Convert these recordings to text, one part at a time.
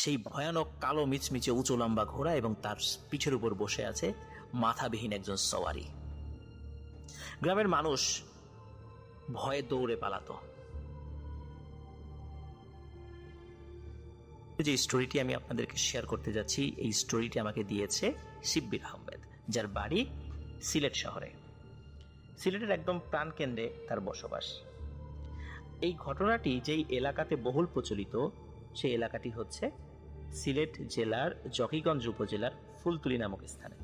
সেই ভয়ানক কালো মিচমিচে উঁচু লম্বা ঘোড়া এবং তার পিঠের উপর বসে আছে মাথাবিহীন একজন সওয়ারি। গ্রামের মানুষ ভয়ে দৌড়ে পালাতো। যে স্টোরিটি আমি আপনাদেরকে শেয়ার করতে যাচ্ছি, এই স্টোরিটি আমাকে দিয়েছে শিব্বির আহমেদ, যার বাড়ি সিলেট শহরে। সিলেটের একদম প্রাণকেন্দ্রে তার বসবাস। এই ঘটনাটি যেই এলাকাতে বহুল প্রচলিত, সেই এলাকাটি হচ্ছে সিলেট জেলার জকিগঞ্জ উপজেলার ফুলতুলি নামক স্থানে।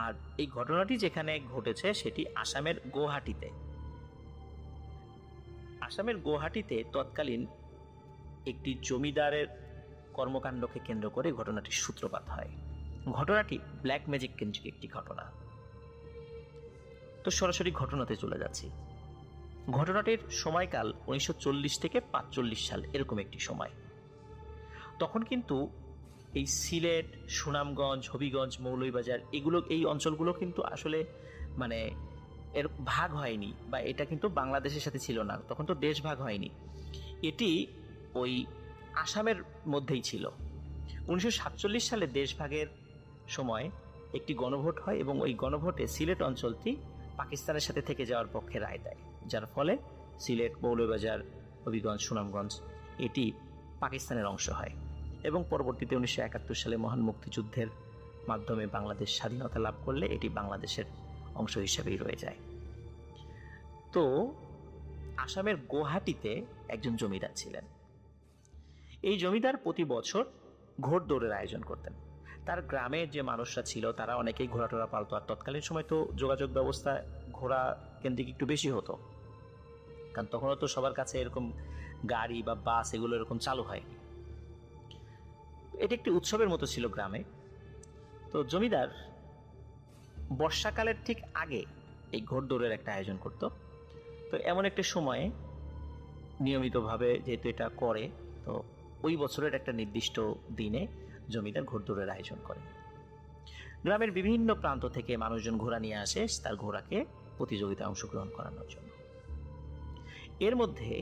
আর এই ঘটনাটি যেখানে ঘটেছে সেটি আসামের গুয়াহাটিতে। আসামের গুয়াহাটিতে তৎকালীন একটি জমিদারের কর্মকাণ্ডকে কেন্দ্র করে ঘটনাটির সূত্রপাত হয়। ঘটনাটি ব্ল্যাক ম্যাজিক কেন্দ্রিক একটি ঘটনা। তো সরাসরি ঘটনাতে চলে যাচ্ছি। ঘটনাটির সময়কাল 1940 থেকে 45 সাল, এরকম একটি সময়। তখন কিন্তু এই সিলেট, সুনামগঞ্জ, হবিগঞ্জ, মৌলভীবাজার এই অঞ্চলগুলো কিন্তু আসলে মানে এর ভাগ হয়নি, বা এটা কিন্তু বাংলাদেশের সাথে ছিল না। তখন তো দেশ ভাগ হয়নি, এটি ওই আসামের মধ্যেই ছিল। 1947 সালে দেশভাগের সময় একটি গণভোট হয় এবং ওই গণভোটে সিলেট অঞ্চলটি পাকিস্তানের সাথে থেকে যাওয়ার পক্ষে রায় দেয়, যার ফলে সিলেট, মৌলভীবাজার, হবিগঞ্জ, সুনামগঞ্জ এটি পাকিস্তানের অংশ হয় এবং পরবর্তীতে 1971 সালে মহান মুক্তিযুদ্ধের মাধ্যমে বাংলাদেশ স্বাধীনতা লাভ করলে এটি বাংলাদেশের অংশ হিসেবেই রয়ে যায়। তো আসামের গুয়াহাটিতে একজন জমিদার ছিলেন। এই জমিদার প্রতি বছর ঘোড় দৌড়ের আয়োজন করতেন। তার গ্রামে যে মানুষরা ছিল তারা অনেকেই ঘোড়া টোড়া পালতো। আর তৎকালীন সময় তো যোগাযোগ ব্যবস্থা ঘোড়া কেন্দ্রিক একটু বেশি হতো, কারণ তখনও তো সবার কাছে এরকম গাড়ি বা বাস এগুলো এরকম চালু হয়নি। এটি একটি উৎসবের মতো ছিল গ্রামে। তো জমিদার বর্ষাকালের ঠিক আগে এই ঘোড় দৌড়ের একটা আয়োজন করত। তো এমন একটা সময়ে নিয়মিতভাবে যেহেতু এটা করে, তো ওই বছরের একটা নির্দিষ্ট দিনে জমিদার ঘোড়দৌড়ের আয়োজন করে। গ্রামের বিভিন্ন প্রান্ত থেকে মানুষজন ঘোড়া নিয়ে আসে তার ঘোড়াকে প্রতিযোগিতায় অংশগ্রহণ করানোর জন্য। এর মধ্যে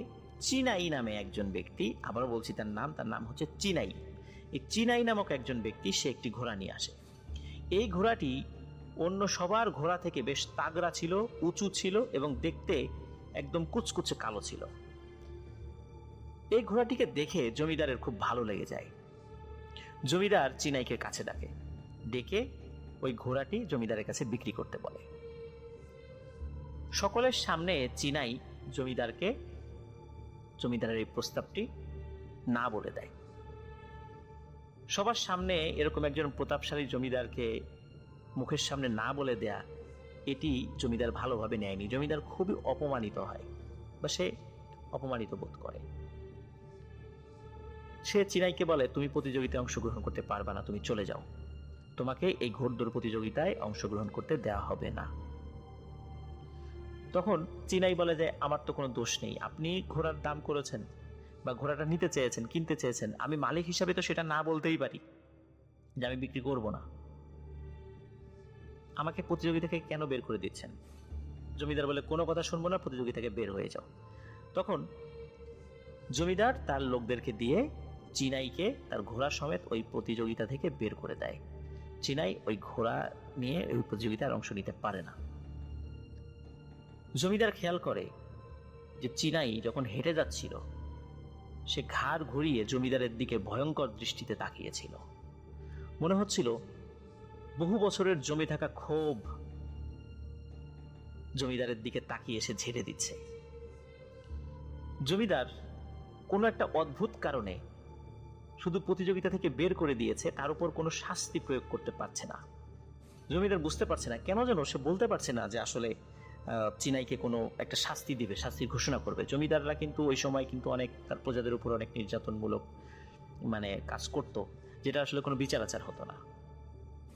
চিনাই নামে একজন ব্যক্তি, আবারও বলছি তার নাম হচ্ছে চিনাই। এই চিনাই নামক একজন ব্যক্তি, সে একটি ঘোড়া নিয়ে আসে। এই ঘোড়াটি অন্য সবার ঘোড়া থেকে বেশ তাগড়া ছিল, উঁচু ছিল এবং দেখতে একদম কুচকুচে কালো ছিল। এই ঘোড়াটিকে দেখে জমিদারের খুব ভালো লেগে যায়। জমিদার চিনাইকে কাছে ডেকে ওই ঘোড়াটি জমিদারের কাছে বিক্রি করতে বলে। সকলের সামনে চিনাই জমিদারের এই প্রস্তাবটি না বলে দেয়। সবার সামনে এরকম একজন প্রতাপশালী জমিদারকে মুখের সামনে না বলে দেয়া, এটি জমিদার ভালোভাবে নেয়নি। জমিদার খুবই অপমানিত হয় বা সে অপমানিত বোধ করে। সে চিনাইকে বলে, তুমি প্রতিযোগিতায় অংশগ্রহণ করতে পারবে না, তুমি চলে যাও, তোমাকে এই ঘোড়দৌড় প্রতিযোগিতায় অংশগ্রহণ করতে দেওয়া হবে না। তখন চিনাই বলে যে, আমার তো কোনো দোষ নেই, আপনি ঘোড়ার দাম করেছেন বা ঘোড়াটা নিতে চেয়েছেন, কিনতে চেয়েছেন, আমি মালিক হিসাবে তো সেটা না বলতেই পারি যে আমি বিক্রি করব না। আমাকে প্রতিযোগিতা থেকে কেন বের করে দিচ্ছেন? জমিদার বলে, কোনো কথা শুনবো না, প্রতিযোগিতা থেকে বের হয়ে যাও। তখন জমিদার তার লোকদেরকে দিয়ে চিনাইকে তার ঘোড়া সমেত ওই প্রতিযোগিতা থেকে বের করে দেয়। চিনাই ওই ঘোড়া নিয়ে ওই প্রতিযোগিতায় অংশ নিতে পারে না। জমিদার খেয়াল করে যে চিনাই যখন হেঁটে যাচ্ছিল, সে ঘাড় ঘুরিয়ে জমিদারের দিকে ভয়ঙ্কর দৃষ্টিতে তাকিয়েছিল। মনে হচ্ছিল বহু বছরের জমে থাকা ক্ষোভ জমিদারের দিকে তাকিয়ে এসে ঝেড়ে দিচ্ছে। জমিদার কোনো একটা অদ্ভুত কারণে শুধু প্রতিযোগিতা থেকে বের করে দিয়েছে, তার উপর কোনো শাস্তি প্রয়োগ করতে পারছে না। জমিদার বুঝতে পারছে না কেন, যেন সে বলতে পারছে না যে আসলে চিনাইকে কোনো একটা শাস্তি দিবে, শাস্তির ঘোষণা করবে। জমিদাররা কিন্তু ওই সময় কিন্তু অনেক তার প্রজাদের উপর অনেক নির্যাতনমূলক কাজ করত, যেটা আসলে কোনো বিচার আচার হতো না।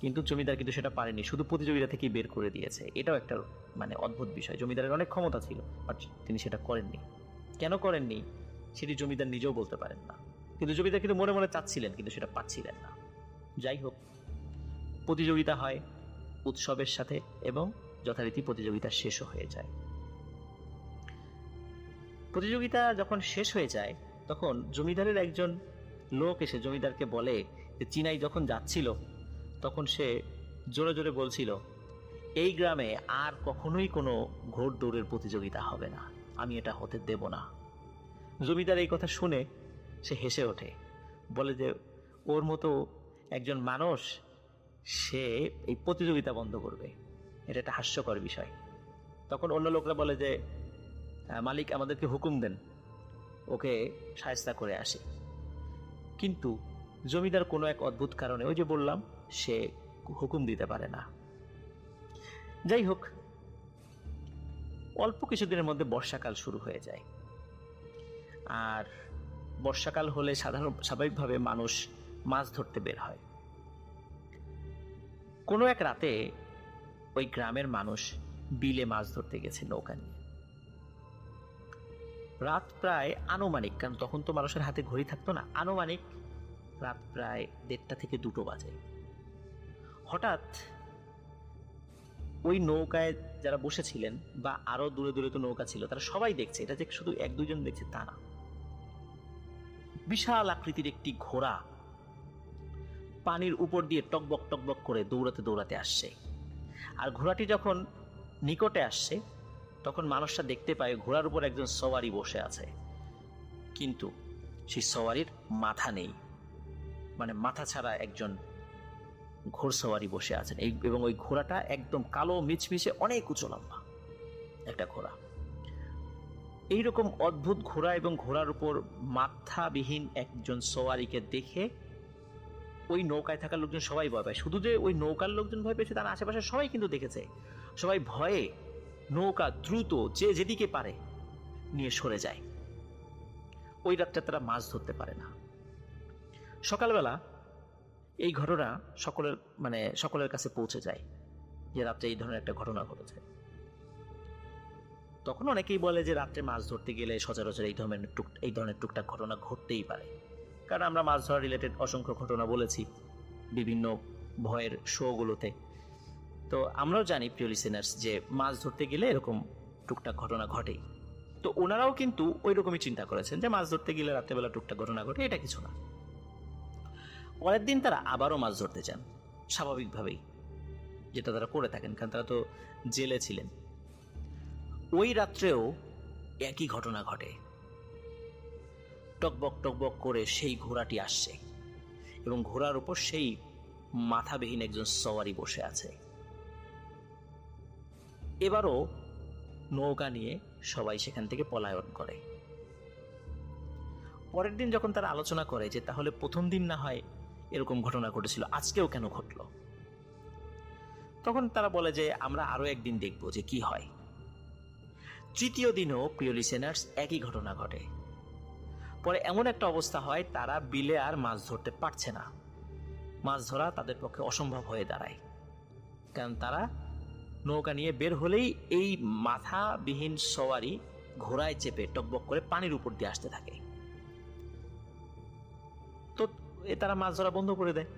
কিন্তু জমিদার কিন্তু সেটা পারেনি, শুধু প্রতিযোগিতা থেকেই বের করে দিয়েছে। এটাও একটা অদ্ভুত বিষয়। জমিদারের অনেক ক্ষমতা ছিল, বাট তিনি সেটা করেননি। কেন করেননি সেটি জমিদার নিজেও বলতে পারেন না, কিন্তু জমিদার কিন্তু মনে মনে চাচ্ছিলেন, কিন্তু সেটা পাচ্ছিলেন না। যাই হোক, প্রতিযোগিতা হয় উৎসবের সাথে এবং যথারীতি প্রতিযোগিতা শেষও হয়ে যায়। প্রতিযোগিতা যখন শেষ হয়ে যায়, তখন জমিদারের একজন লোক এসে জমিদারকে বলে যে চিনাই যখন যাচ্ছিল তখন সে জোরে জোরে বলছিল, এই গ্রামে আর কখনোই কোনো ঘোড় দৌড়ের প্রতিযোগিতা হবে না, আমি এটা হতে দেব না। জমিদার এই কথা শুনে সে হেসে ওঠে, বলে যে ওর মতো একজন মানুষ, সে এই প্রতিযোগিতা বন্ধ করবে, এটা একটা হাস্যকর বিষয়। তখন অন্য লোকরা বলে যে মালিক আমাদেরকে হুকুম দেন, ওকে শায়েস্তা করে আসি। কিন্তু জমিদার কোনো এক অদ্ভুত কারণে, ওই যে বললাম, সে হুকুম দিতে পারে না। যাই হোক, অল্প কিছুদিনের মধ্যে বর্ষাকাল শুরু হয়ে যায়। আর বর্ষাকাল হলে স্বাভাবিকভাবে মানুষ মাছ ধরতে বের হয়। কোনো এক রাতে ওই গ্রামের মানুষ বিলে মাছ ধরতে গেছে নৌকা নিয়ে। রাত প্রায় আনুমানিক, কারণ তখন তো মানুষের হাতে ঘড়ি থাকতো না, আনুমানিক রাত প্রায় 1:30 থেকে 2টো বাজে। হঠাৎ ওই নৌকায় যারা বসেছিলেন বা আরো দূরে দূরে তো নৌকা ছিল, তারা সবাই দেখছে, এটা যে শুধু 1-2 জন দেখছে তা না, বিশাল আকৃতির একটি ঘোড়া পানির উপর দিয়ে টকবক টকবক করে দৌড়াতে দৌড়াতে আসছে। আর ঘোড়াটি যখন নিকটে আসছে তখন মানুষটা দেখতে পায় ঘোড়ার উপর একজন সওয়ারি বসে আছে, কিন্তু সেই সওয়ারির মাথা নেই, মানে মাথা ছাড়া একজন ঘোড়সওয়ারি বসে আছেন। এবং ওই ঘোড়াটা একদম কালো মিচমিচে অনেক উঁচু লম্বা একটা ঘোড়া। এইরকম অদ্ভুত ঘোড়া এবং ঘোড়ার উপর মাথাবিহীন একজন সওয়ারিকে দেখে ওই নৌকায় থাকা লোকজন সবাই ভয় পায়। শুধু যে ওই নৌকার লোকজন ভয় পেয়েছে তার আশেপাশে সবাই কিন্তু দেখেছে। সবাই ভয়ে নৌকা দ্রুত যে যেদিকে পারে নিয়ে সরে যায়। ওই রাতটা তারা মাছ ধরতে পারে না। সকালবেলা এই ঘটনা সকলের কাছে পৌঁছে যায় যে রাত্রে এই ধরনের একটা ঘটনা ঘটেছে। তখন অনেকেই বলে যে রাত্রে মাছ ধরতে গেলে সচরাচর এই ধরনের টুকটাক ঘটনা ঘটতেই পারে, কারণ আমরা মাছ ধরা রিলেটেড অসংখ্য ঘটনা বলেছি বিভিন্ন ভয়ের শোগুলোতে। তো আমরাও জানি প্রিয় লিসেনার্স যে মাছ ধরতে গেলে এরকম টুকটাক ঘটনা ঘটেই। তো ওনারাও কিন্তু ওই রকমই চিন্তা করেছেন যে মাছ ধরতে গেলে রাত্রেবেলা টুকটাক ঘটনা ঘটে, এটা কিছু না। পরের দিন তারা আবারও মাছ ধরতে যান স্বাভাবিকভাবেই, যেটা তারা করে থাকেন, কারণ তারা তো জেলে ছিলেন। ওই রাত্রেও একই ঘটনা ঘটে। টকবক টকবক করে সেই ঘোড়াটি আসছে এবং ঘোড়ার উপর সেই মাথাবিহীন একজন সওয়ারি বসে আছে। এবারও নৌকা নিয়ে সবাই সেখান থেকে পলায়ন করে। পরের দিন যখন তারা আলোচনা করে যে তাহলে প্রথম দিন না হয় এরকম ঘটনা ঘটেছিল, আজকেও কেন ঘটল, তখন তারা বলে যে আমরা আরো একদিন দেখব যে কি হয়। তৃতীয় দিনও প্রিয় লিসেনার্স একই ঘটনা ঘটে। পরে এমন একটা অবস্থা হয় তারা বিলে আর মাছ ধরতে পারছে না, মাছ ধরা তাদের পক্ষে অসম্ভব হয়ে দাঁড়ায়, কারণ তারা নৌকা নিয়ে বের হলেই এই মাথাবিহীন সওয়ারি ঘোড়ায় চেপে টকবক করে পানির উপর দিয়ে আসতে থাকে। তো তারা মাছ ধরা বন্ধ করে দেয়।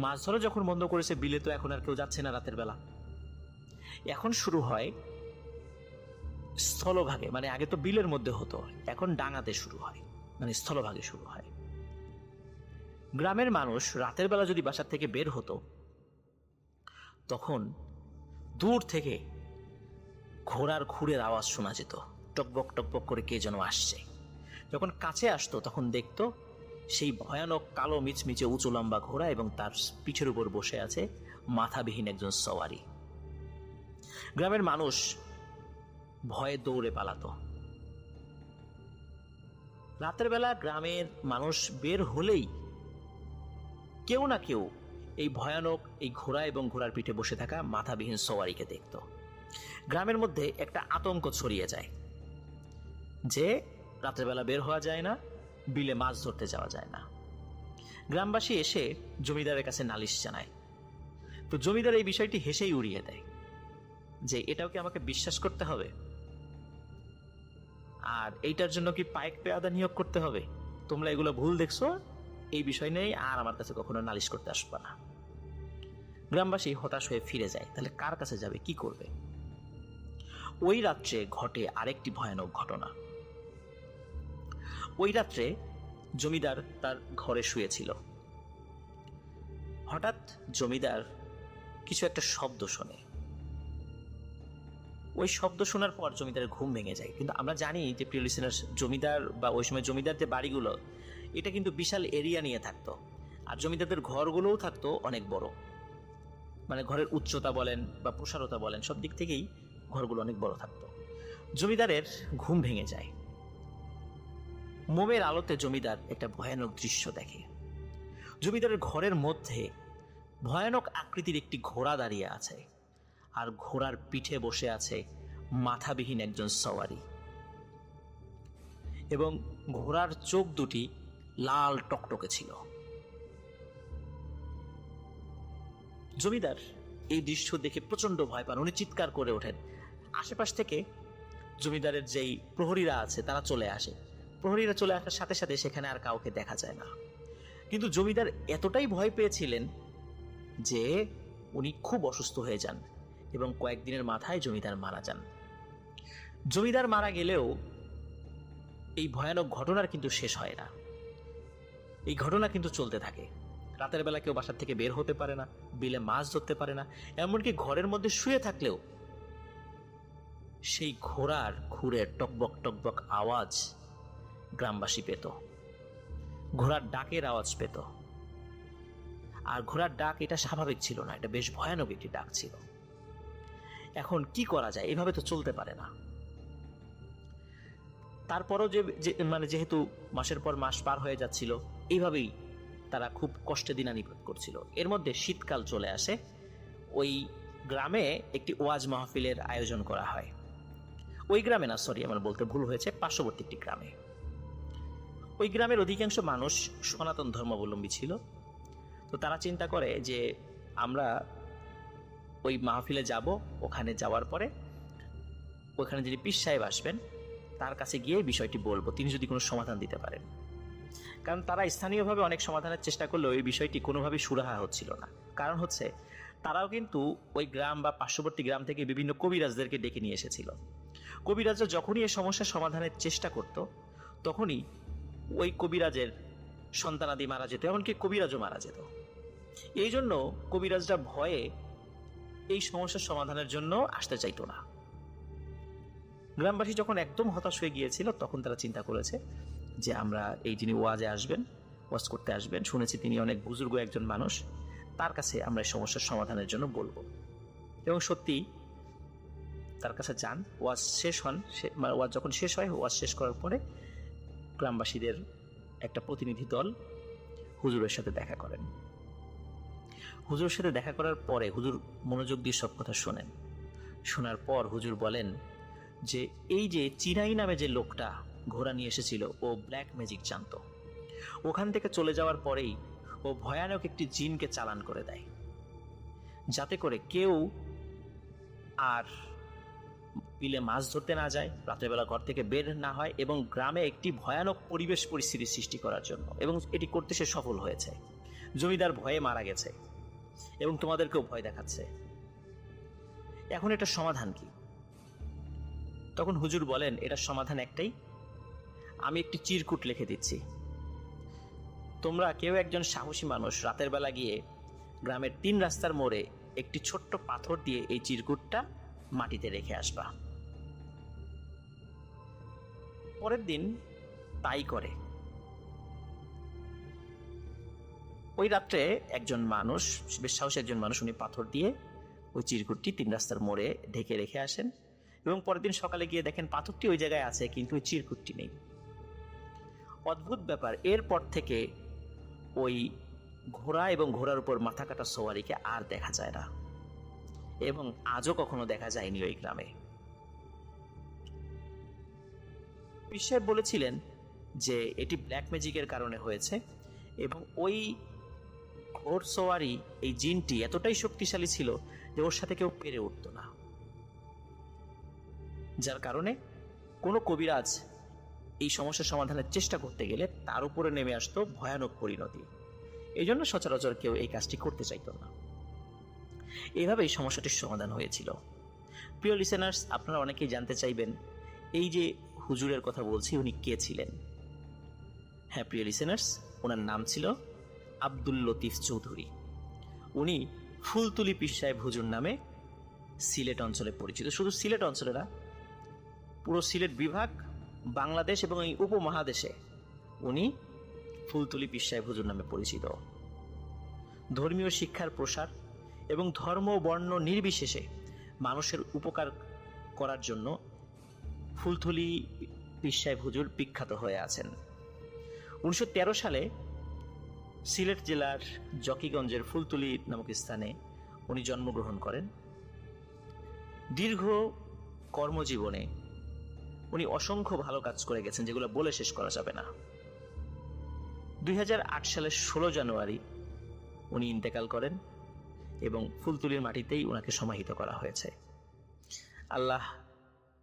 মাছ ধরা যখন বন্ধ করেছে, বিলে তো এখন আর কেউ যাচ্ছে না রাতের বেলা। এখন শুরু হয় স্থলভাগে, মানে আগে তো বিলের মধ্যে হতো, এখন ডাঙাতে শুরু হয়, মানে স্থলভাগে শুরু হয়। গ্রামের মানুষ রাতের বেলা যদি বাসার থেকে বের হতো তখন দূর থেকে ঘোড়ার খুরের আওয়াজ শোনা যেত, টকবক টকবক করে কে যেন আসছে। যখন কাছে আসতো তখন দেখতো সেই ভয়ানক কালো মিচমিচে উঁচু লম্বা ঘোড়া এবং তার পিঠের উপর বসে আছে মাথাবিহীন একজন সওয়ারি। গ্রামের মানুষ ভয়ে দৌড়ে পালাতো। রাতের বেলা গ্রামের মানুষ বের হলেই কেউ না কেউ এই ভয়ানক এই ঘোড়া এবং ঘোড়ার পিঠে বসে থাকা মাথাবিহীন সওয়ারিকে দেখত। গ্রামের মধ্যে একটা আতঙ্ক ছড়িয়ে যায় যে রাতের বেলা বের হওয়া যায় না, বিলে মাছ ধরতে যাওয়া যায় না। গ্রামবাসী এসে জমিদারের কাছে নালিশ জানায়। তো জমিদার এই বিষয়টি হেসেই উড়িয়ে দেয় যে এটাও কি আমাকে বিশ্বাস করতে হবে, আর এইটার জন্য কি পাইক পেয়াদা নিয়োগ করতে হবে? তোমরা এগুলো ভুল দেখছো, এই বিষয় নিয়ে আর আমার কাছে কখনো নালিশ করতে আসবে না। গ্রামবাসী হতাশ হয়ে ফিরে যায়। তাহলে কার কাছে যাবে, কি করবে? ওই রাত্রে ঘটে আরেকটি ভয়ানক ঘটনা। ওই রাত্রে জমিদার তার ঘরে শুয়েছিল। হঠাৎ জমিদার কিছু একটা শব্দ শোনে। ওই শব্দ শোনার পর জমিদারের ঘুম ভেঙে যায়। কিন্তু আমরা জানি যে প্রিয় লিসেনার্স, জমিদার বা ওই সময় জমিদার যে বাড়িগুলো, এটা কিন্তু বিশাল এরিয়া নিয়ে থাকতো, আর জমিদারদের ঘরগুলোও থাকতো অনেক বড়। মানে ঘরের উচ্চতা বলেন বা প্রসারতা বলেন, সব দিক থেকেই ঘরগুলো অনেক বড় থাকতো। জমিদারের ঘুম ভেঙে যায়। মোমের আলোতে জমিদার একটা ভয়ানক দৃশ্য দেখে। জমিদারের ঘরের মধ্যে ভয়ানক আকৃতির একটি ঘোড়া দাঁড়িয়ে আছে, আর ঘোড়ার পিঠে বসে আছে মাথাবিহীন একজন সওয়ারি, এবং ঘোড়ার চোখ দুটি লাল টকটকে ছিল। জমিদার এই দৃশ্য দেখে প্রচন্ড ভয় পান। উনি চিৎকার করে ওঠেন। আশেপাশ থেকে জমিদারের যেই প্রহরীরা আছে তারা চলে আসে। প্রহরীরা চলে আসার সাথে সাথে সেখানে আর কাউকে দেখা যায় না। কিন্তু জমিদার এতটাই ভয় পেয়েছিলেন যে উনি খুব অসুস্থ হয়ে যান, এবং কয়েকদিনের মাথায় জমিদার মারা যান। জমিদার মারা গেলেও এই ভয়ানক ঘটনার কিন্তু শেষ হয় না। এই ঘটনা কিন্তু চলতে থাকে। রাতের বেলা কেউ বাসার থেকে বের হতে পারে না, বিলে মাছ ধরতে পারে না, এমনকি ঘরের মধ্যে শুয়ে থাকলেও সেই ঘোড়ার খুরের টকবক টকবক আওয়াজ গ্রামবাসী পেত, ঘোড়ার ডাকের আওয়াজ পেত। আর ঘোড়ার ডাক এটা স্বাভাবিক ছিল না, এটা বেশ ভয়ানক একটি ডাক ছিল। এখন কি করা যায়? এভাবে তো চলতে পারে না। তারপরও যেহেতু মাসের পর মাস পার হয়ে যাচ্ছিল, এইভাবেই তারা খুব কষ্টে দিনানিপাত করছিল। এর মধ্যে শীতকাল চলে আসে। ওই গ্রামে একটি ওয়াজ মাহফিলের আয়োজন করা হয়। ওই গ্রামে না, সরি, আমার বলতে ভুল হয়েছে, পার্শ্ববর্তী একটি গ্রামে। ওই গ্রামের অধিকাংশ মানুষ সনাতন ধর্মাবলম্বী ছিল। তো তারা চিন্তা করে যে আমরা ওই মাহফিলে যাব, ওখানে যাওয়ার পরে ওখানে যিনি পীর সাহেব আসবেন তার কাছে গিয়ে বিষয়টি বলবো, তিনি যদি কোনো সমাধান দিতে পারেন। কারণ তারা স্থানীয়ভাবে অনেক সমাধানের চেষ্টা করলেও এই বিষয়টি কোনোভাবেই সুরাহা হচ্ছিল না। কারণ হচ্ছে তারাও কিন্তু ওই গ্রাম বা পার্শ্ববর্তী গ্রাম থেকে বিভিন্ন কবিরাজদেরকে ডেকে নিয়ে এসেছিল। কবিরাজরা যখনই এই সমস্যার সমাধানের চেষ্টা করত, তখনই ওই কবিরাজের সন্তানাদি মারা যেত, এমনকি কবিরাজও মারা যেত। এই জন্য কবিরাজরা ভয়ে এই সমস্যার সমাধানের জন্য আসতে চাইতো না। গ্রামবাসী যখন একদম হতাশ হয়ে গিয়েছিল, তখন তারা চিন্তা করেছে যে আমরা এই যিনি ওয়াজে আসবেন, ওয়াজ করতে আসবেন, শুনেছি তিনি অনেক বুজুর্গ একজন মানুষ, তার কাছে আমরা এই সমস্যার সমাধানের জন্য বলবো। এবং সত্যি তার কাছে যান। ওয়াজ শেষ হন, ওয়াজ যখন শেষ হয়, ওয়াজ শেষ করার পরে গ্রামবাসীদের একটা প্রতিনিধি দল হুজুরের সাথে দেখা করেন। হুজুরের সাথে দেখা করার পরে হুজুর মনোযোগ দিয়ে সব কথা শোনেন। শোনার পর হুজুর বলেন যে এই যে চিনাই নামে যে লোকটা ঘোড়া নিয়ে এসেছিল, ও ব্ল্যাক ম্যাজিক জানতো। ওখান থেকে চলে যাওয়ার পরেই ও ভয়ানক একটি জিনকে চালান করে দেয়, যাতে করে কেউ আর বিলে মাছ ধরতে না যায়, রাত্রেবেলা ঘর থেকে বের না হয়, এবং গ্রামে একটি ভয়ানক পরিবেশ পরিস্থিতি সৃষ্টি করার জন্য। এবং এটি করতে সে সফল হয়েছে। জমিদার ভয়ে মারা গেছে এবং তোমাদেরকেও ভয় দেখাচ্ছে। এখন এটা সমাধান কি? তখন হুজুর বলেন, এটার সমাধান একটাই, আমি একটি চিরকুট লিখে দিচ্ছি। তোমরা কেউ একজন সাহসী মানুষ রাতের বেলা গিয়ে গ্রামের 3 রাস্তার মোড়ে একটি ছোট্ট পাথর দিয়ে এই চিরকুটটা মাটিতে রেখে আসবা। পরের দিন তাই করে। ওই রাত্রে একজন মানুষ, বেশ সাহসী একজন মানুষ, উনি পাথর দিয়ে ওই চিরকুটটি 3 রাস্তার মোড়ে ঢেকে রেখে আসেন, এবং পরের দিন সকালে গিয়ে দেখেন পাথরটি ওই জায়গায় আছে, কিন্তু ওই চিরকুটটি নেই। অদ্ভুত ব্যাপার, এরপর থেকে ওই ঘোড়া এবং ঘোড়ার উপর মাথা কাটা সওয়ারিকে আর দেখা যায় না, এবং আজও কখনো দেখা যায়নি ওই গ্রামে। পীর সাহেব বলেছিলেন যে এটি ব্ল্যাক ম্যাজিকের কারণে হয়েছে, এবং ওই ঘোড় সওয়ারি, এই জিনটি এতটাই শক্তিশালী ছিল যে ওর সাথে কেউ পেরে উঠত না, যার কারণে কোনো কবিরাজ এই সমস্যার সমাধানের চেষ্টা করতে গেলে তার উপরে নেমে আসতো ভয়ানক পরিণতি। এই জন্য সচরাচর কেউ এই কাজটি করতে চাইত না। এইভাবে এই সমস্যাটির সমাধান হয়েছিল। প্রিয় লিসেনার্স, আপনারা অনেকেই জানতে চাইবেন এই যে হুজুরের কথা বলছি, উনি কে ছিলেন। হ্যাঁ প্রিয় লিসেনার্স, ওনার নাম ছিল আব্দুল লতিফ চৌধুরী। উনি ফুলতুলি পীর সাহেব হুজুর নামে সিলেট অঞ্চলে পরিচিত। শুধু সিলেট অঞ্চলে না, পুরো সিলেট বিভাগ, বাংলাদেশ এবং এই উপমহাদেশে উনি ফুলতুলি পীর সাহেব হুজুর নামে পরিচিত। ধর্মীয় শিক্ষার প্রসার এবং ধর্ম বর্ণ নির্বিশেষে মানুষের উপকার করার জন্য ফুলতুলি পীর সাহেব হুজুর বিখ্যাত হয়ে আছেন। 1913 সালে সিলেট জেলার জকিগঞ্জের ফুলতুলি নামক স্থানে উনি জন্মগ্রহণ করেন। দীর্ঘ কর্মজীবনে উনি অসংখ্য ভালো কাজ করে গেছেন, যেগুলো বলে শেষ করা যাবে না। 2008 সালের 16 জানুয়ারি উনি ইন্তেকাল করেন এবং ফুলতুলির মাটিতেই ওনাকে সমাহিত করা হয়েছে। আল্লাহ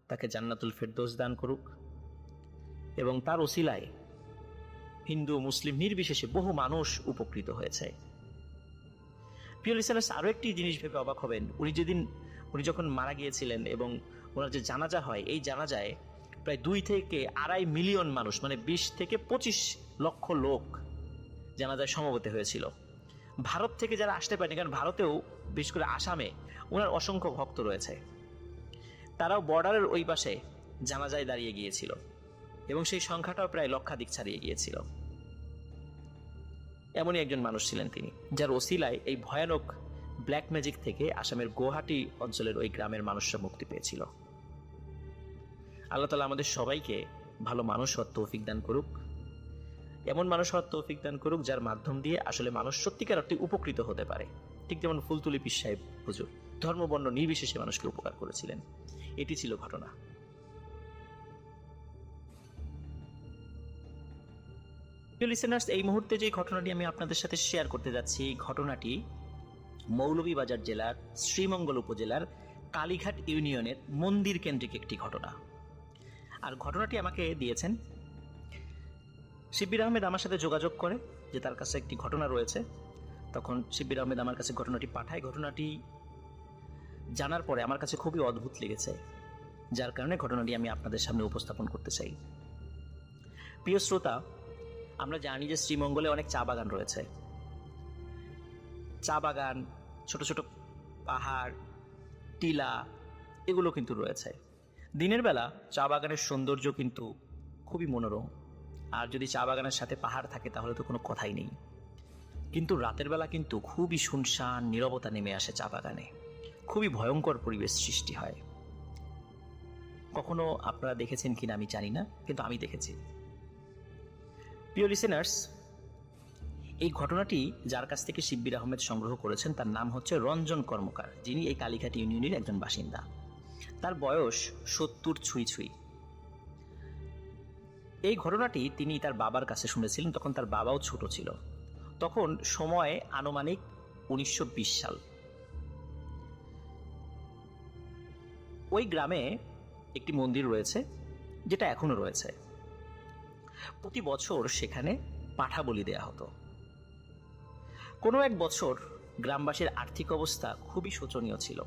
তাকে জান্নাতুল ফেরদৌস দান করুক এবং তার ওসিলায় হিন্দু মুসলিম নির্বিশেষে বহু মানুষ উপকৃত হয়েছে। প্রিয় লিসেনার্স, আরও একটি জিনিস ভেবে অবাক হবেন, উনি যখন মারা গিয়েছিলেন এবং ওনার যে জানাজা হয়, এই জানাজায় প্রায় 2 থেকে 2.5 মিলিয়ন মানুষ, মানে 20 থেকে 25 লক্ষ লোক জানাজায় সমবেত হয়েছিল। ভারত থেকে যারা আসতে পারেনি, কারণ ভারতেও বিশেষ করে আসামে ওনার অসংখ্য ভক্ত রয়েছে, তারাও বর্ডারের ওই পাশে জানাজায় দাঁড়িয়ে গিয়েছিল এবং সেই সংখ্যাটাও প্রায় লক্ষাধিক ছাড়িয়ে গিয়েছিল। এমনই একজন মানুষ ছিলেন তিনি, যার ওসিলায় এই ভয়ানক ব্ল্যাক ম্যাজিক থেকে আসামের গুয়াহাটি অঞ্চলের ওই গ্রামের মানুষরা মুক্তি পেয়েছিল। আল্লাহ তাআলা আমাদের সবাইকে ভালো মানুষ হওয়ার তৌফিক দান করুক, এমন মানুষ হওয়ার তৌফিক দান করুক যার মাধ্যম দিয়ে আসলে মানুষ সত্যিকার অর্থে উপকৃত হতে পারে। ঠিক যেমন ফুলতুলি পীর সাহেব হুজুর ধর্ম বর্ণ নির্বিশেষে মানুষকে উপকার করেছিলেন। এটি ছিল ঘটনা। লিসেনার্স, এই মুহূর্তে যে ঘটনাটি আমি আপনাদের সাথে শেয়ার করতে যাচ্ছি, এই ঘটনাটি মৌলভীবাজার জেলার শ্রীমঙ্গল উপজেলার কালীঘাট ইউনিয়নের মন্দির কেন্দ্রিক একটি ঘটনা। আর ঘটনাটি আমাকে দিয়েছেন শিব্বির আহমেদ। আমার সাথে যোগাযোগ করে যে তার কাছে একটি ঘটনা রয়েছে, তখন শিব্বির আহমেদ আমার কাছে ঘটনাটি পাঠায়। ঘটনাটি জানার পরে আমার কাছে খুবই অদ্ভুত লেগেছে, যার কারণে ঘটনাটি আমি আপনাদের সামনে উপস্থাপন করতে চাই। প্রিয় শ্রোতা, আমরা জানি যে শ্রীমঙ্গলে অনেক চা বাগান রয়েছে। চা বাগান, ছোট ছোট পাহাড়, টিলা, এগুলো কিন্তু রয়েছে। দিনের বেলা চা বাগানের সৌন্দর্য কিন্তু খুবই মনোরম, আর যদি চা বাগানের সাথে পাহাড় থাকে তাহলে তো কোনো কথাই নেই। কিন্তু রাতের বেলা কিন্তু খুবই শুনশান নীরবতা নেমে আসে চা বাগানে, খুবই ভয়ঙ্কর পরিবেশ সৃষ্টি হয়। কখনো আপনারা দেখেছেন কিনা আমি জানি না, কিন্তু আমি দেখেছি। প্রিয় লিসেনার্স, এই ঘটনাটি যার কাছ থেকে শিব্বির আহমেদ সংগ্রহ করেছেন তার নাম হচ্ছে রঞ্জন কর্মকার, যিনি এই কালীঘাট ইউনিয়নের একজন বাসিন্দা। তার বয়স 70 ছুঁই ছুঁই। এই ঘটনাটি তিনি তার বাবার কাছে শুনেছিলেন, তখন তার বাবাও ছোট ছিল। তখন সময় আনুমানিক 1920 সাল। ওই গ্রামে একটি মন্দির রয়েছে, যেটা এখনো রয়েছে। প্রতি বছর সেখানে পাঠা বলি দেয়া হতো। কোনো এক বছর গ্রামবাসীর আর্থিক অবস্থা খুবই শোচনীয় ছিল,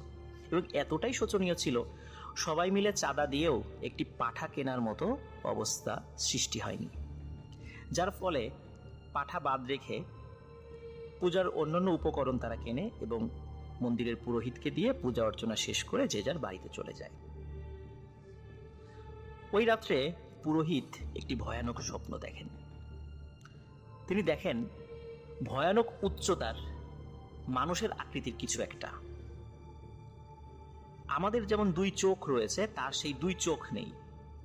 এবং এতটাই শোচনীয় ছিল সবাই মিলে চাঁদা দিয়েও একটি পাঠা কেনার মতো অবস্থা সৃষ্টি হয়নি, যার ফলে পাঠা বাদ রেখে পূজার অন্যান্য উপকরণ তারা কেনে এবং মন্দিরের পুরোহিতকে দিয়ে পূজা অর্চনা শেষ করে যে যার বাড়িতে চলে যায়। ওই রাত্রে পুরোহিত একটি ভয়ানক স্বপ্ন দেখেন। তিনি দেখেন ভয়ানক উচ্চতার মানুষের আকৃতির কিছু একটা। আমাদের যেমন 2 চোখ রয়েছে, তার সেই 2 চোখ নেই,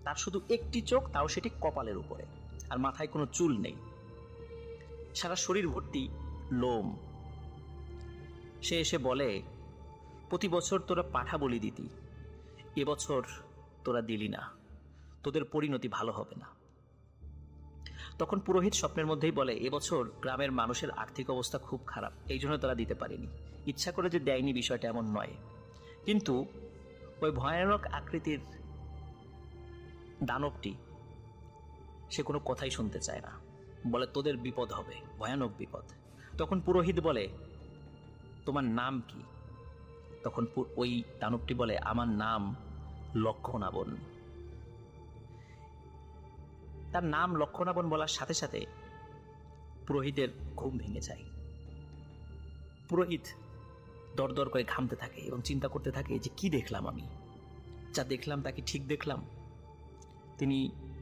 তার শুধু একটি চোখ, তাও সেটি কপালের উপরে, আর মাথায় কোনো চুল নেই। সারা শরীর ভর্তি লোম। সে এসে বলে, প্রতি বছর তোরা পাঠা বলি দিতি, এবছর তোরা দিলি না, তোদের পরিণতি ভালো হবে না। তখন পুরোহিত স্বপ্নের মধ্যেই বলে, এবছর গ্রামের মানুষের আর্থিক অবস্থা খুব খারাপ, এই জন্য তারা দিতে পারেনি, ইচ্ছা করে যে দেয়নি বিষয়টা এমন নয়। কিন্তু ওই ভয়ানক আকৃতির দানবটি সে কোনো কথাই শুনতে চায় না, বলে তোদের বিপদ হবে, ভয়ানক বিপদ। তখন পুরোহিত বলে, তোমার নাম কি? তখন ওই দানবটি বলে, আমার নাম লক্ষণাবন। তার নাম লক্ষণাবন বলার সাথে সাথে পুরোহিতের ঘুম ভেঙে যায়। পুরোহিত দরদর করে ঘামতে থাকে এবং চিন্তা করতে থাকে যে কি দেখলাম আমি, যা দেখলাম তা কি ঠিক দেখলাম? তিনি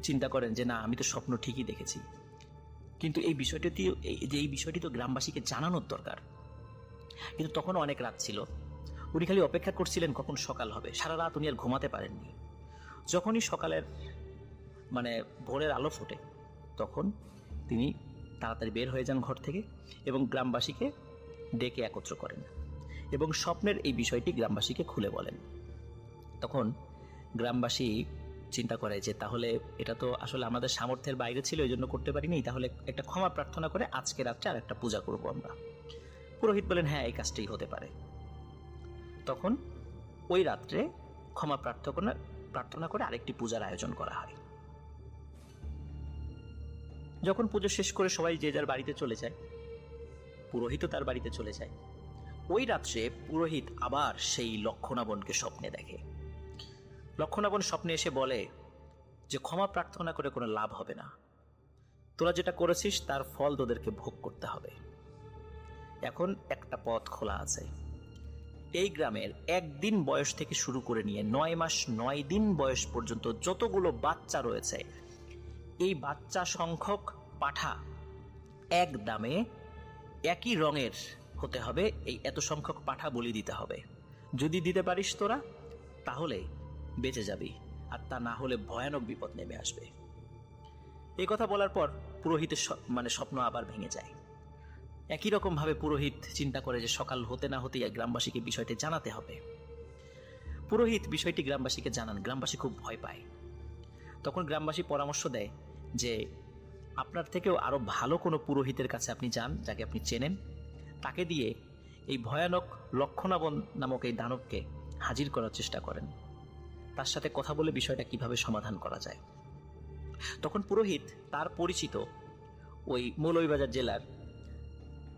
চিন্তা করেন যে না, আমি তো স্বপ্ন ঠিকই দেখেছি, কিন্তু এই বিষয়টি তো গ্রামবাসীকে জানানোর দরকার। কিন্তু তখন অনেক রাত ছিল, উনি খালি অপেক্ষা করছিলেন কখন সকাল হবে। সারা রাত উনি আর ঘুমাতে পারেননি। যখনই সকালের ভোরের আলো ফোটে, তখন তিনি তাড়াতাড়ি বের হয়ে যান ঘর থেকে এবং গ্রামবাসীকে ডেকে একত্র করেন এবং স্বপ্নের এই বিষয়টি গ্রামবাসীকে খুলে বলেন। তখন গ্রামবাসী চিন্তা করে যে তাহলে এটা তো আসলে আমাদের সামর্থ্যের বাইরে ছিল, এই জন্য করতে পারিনি, তাহলে একটা ক্ষমা প্রার্থনা করে আজকে রাত্রে আর একটা পূজা করবো আমরা। পুরোহিত বলেন হ্যাঁ, এই কাজটাই হতে পারে। তখন ওই রাত্রে ক্ষমা প্রার্থনা করে আরেকটি পূজার আয়োজন করা হয়। যখন পুজো শেষ করে সবাই যে যার বাড়িতে চলে যায়, পুরোহিতও তার বাড়িতে চলে যায়। ওই রাত্রে পুরোহিত আবার সেই লক্ষণাবনকে স্বপ্নে দেখে। লক্ষণাবন স্বপ্নে এসে বলে যে ক্ষমা প্রার্থনা করে কোনো লাভ হবে না, তোরা যেটা করেছিস তার ফল তোদেরকে ভোগ করতে হবে। এখন একটা পথ খোলা আছে। এই গ্রামের 1 দিন বয়স থেকে শুরু করে নিয়ে 9 মাস 9 দিন বয়স পর্যন্ত যতগুলো বাচ্চা রয়েছে, এই বাচ্চা সংখ্যক পাঠা এক দামে একই রঙের হতে হবে। এই এত সংখ্যক পাঠা বলি দিতে হবে। যদি দিতে পারিস তোরা, তাহলে বেঁচে যাবি, আর তা না হলে ভয়ানক বিপদ নেমে আসবে। এই কথা বলার পর পুরোহিতের স্বপ্ন আবার ভেঙে যায়। একই রকম ভাবে পুরোহিত চিন্তা করে যে সকাল হতে না হতেই গ্রামবাসীকে বিষয়টি জানাতে হবে। পুরোহিত বিষয়টি গ্রামবাসীকে জানান। গ্রামবাসী খুব ভয় পায়। তখন গ্রামবাসী পরামর্শ দেয় যে আপনার থেকেও আরো ভালো কোনো পুরোহিতের কাছে আপনি যান, যাকে আপনি চেনেন, তাকে দিয়ে এই ভয়ানক লক্ষণাবন নামক এই দানবকে হাজির করার চেষ্টা করেন, তার সাথে কথা বলে বিষয়টা কিভাবে সমাধান করা যায়। তখন পুরোহিত তার পরিচিত ওই মৌলভীবাজার জেলার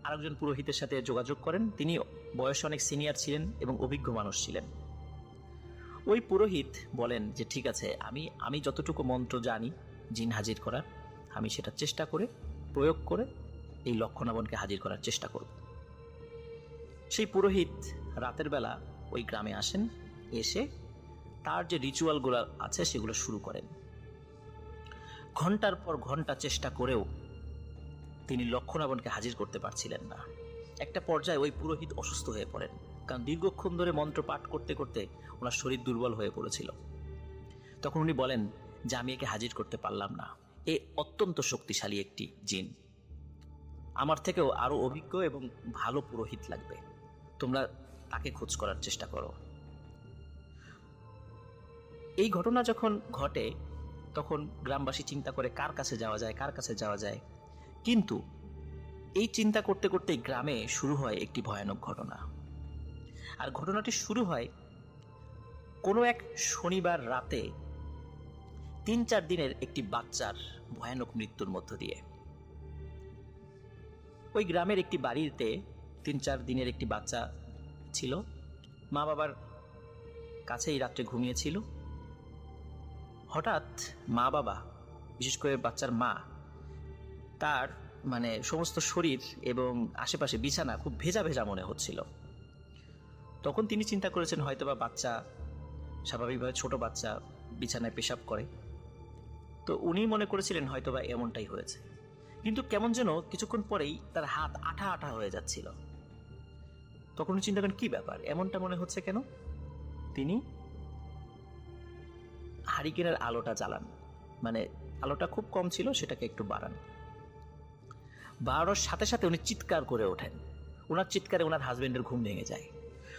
আরেকজন পুরোহিতের সাথে যোগাযোগ করেন। তিনি বয়সে অনেক সিনিয়র ছিলেন এবং অভিজ্ঞ মানুষ ছিলেন। ওই পুরোহিত বলেন যে ঠিক আছে, আমি যতটুকু মন্ত্র জানি জিন হাজির করার, আমি সেটা চেষ্টা করে প্রয়োগ করে এই লক্ষণাবনকে হাজির করার চেষ্টা করব। সেই পুরোহিত রাতের বেলা ওই গ্রামে আসেন, এসে তার যে রিচুয়ালগুলো আছে সেগুলো শুরু করেন। ঘন্টার পর ঘন্টা চেষ্টা করেও তিনি লক্ষণাবনকে হাজির করতে পারছিলেন না। একটা পর্যায়ে ওই পুরোহিত অসুস্থ হয়ে পড়েন, কারণ দীর্ঘক্ষণ ধরে মন্ত্র পাঠ করতে করতে ওনার শরীর দুর্বল হয়ে পড়েছিল। তখন উনি বলেন যে আমি একে হাজির করতে পারলাম না, এ অত্যন্ত শক্তিশালী একটি জিন, আমার থেকেও আরো অভিজ্ঞ এবং ভালো পুরোহিত লাগবে, তোমরা তাকে খোঁজ করার চেষ্টা করো। এই ঘটনা যখন ঘটে তখন গ্রামবাসী চিন্তা করে কার কাছে যাওয়া যায়। কিন্তু এই চিন্তা করতে করতে গ্রামে শুরু হয় একটি ভয়ানক ঘটনা। আর ঘটনাটি শুরু হয় কোনো এক শনিবার রাতে 3-4 দিনের একটি বাচ্চার ভয়ানক মৃত্যুর মধ্য দিয়ে। ওই গ্রামের একটি বাড়িতে 3-4 দিনের একটি বাচ্চা ছিল, মা বাবার কাছেই রাত্রে ঘুমিয়েছিল। হঠাৎ মা বাবা, বিশেষ করে বাচ্চার মা, তার সমস্ত শরীর এবং আশেপাশে বিছানা খুব ভেজা ভেজা মনে হচ্ছিল। তখন তিনি চিন্তা করেছেন হয়তোবা বাচ্চা স্বাভাবিকভাবে, ছোট বাচ্চা বিছানায় পেশাব করে, তো উনি মনে করেছিলেন হয়তোবা এমনটাই হয়েছে। কিন্তু কেমন যেন কিছুক্ষণ পরেই তার হাত আঠা আঠা হয়ে যাচ্ছিল। তখন উনি চিন্তা করেন কি ব্যাপার, এমনটা মনে হচ্ছে কেন। তিনি হারিকেনের আলোটা জ্বালান, আলোটা খুব কম ছিল, সেটাকে একটু বাড়ানোর সাথে সাথে উনি চিৎকার করে ওঠেন। ওনার চিৎকারে ওনার হাজবেন্ডের ঘুম ভেঙে যায়।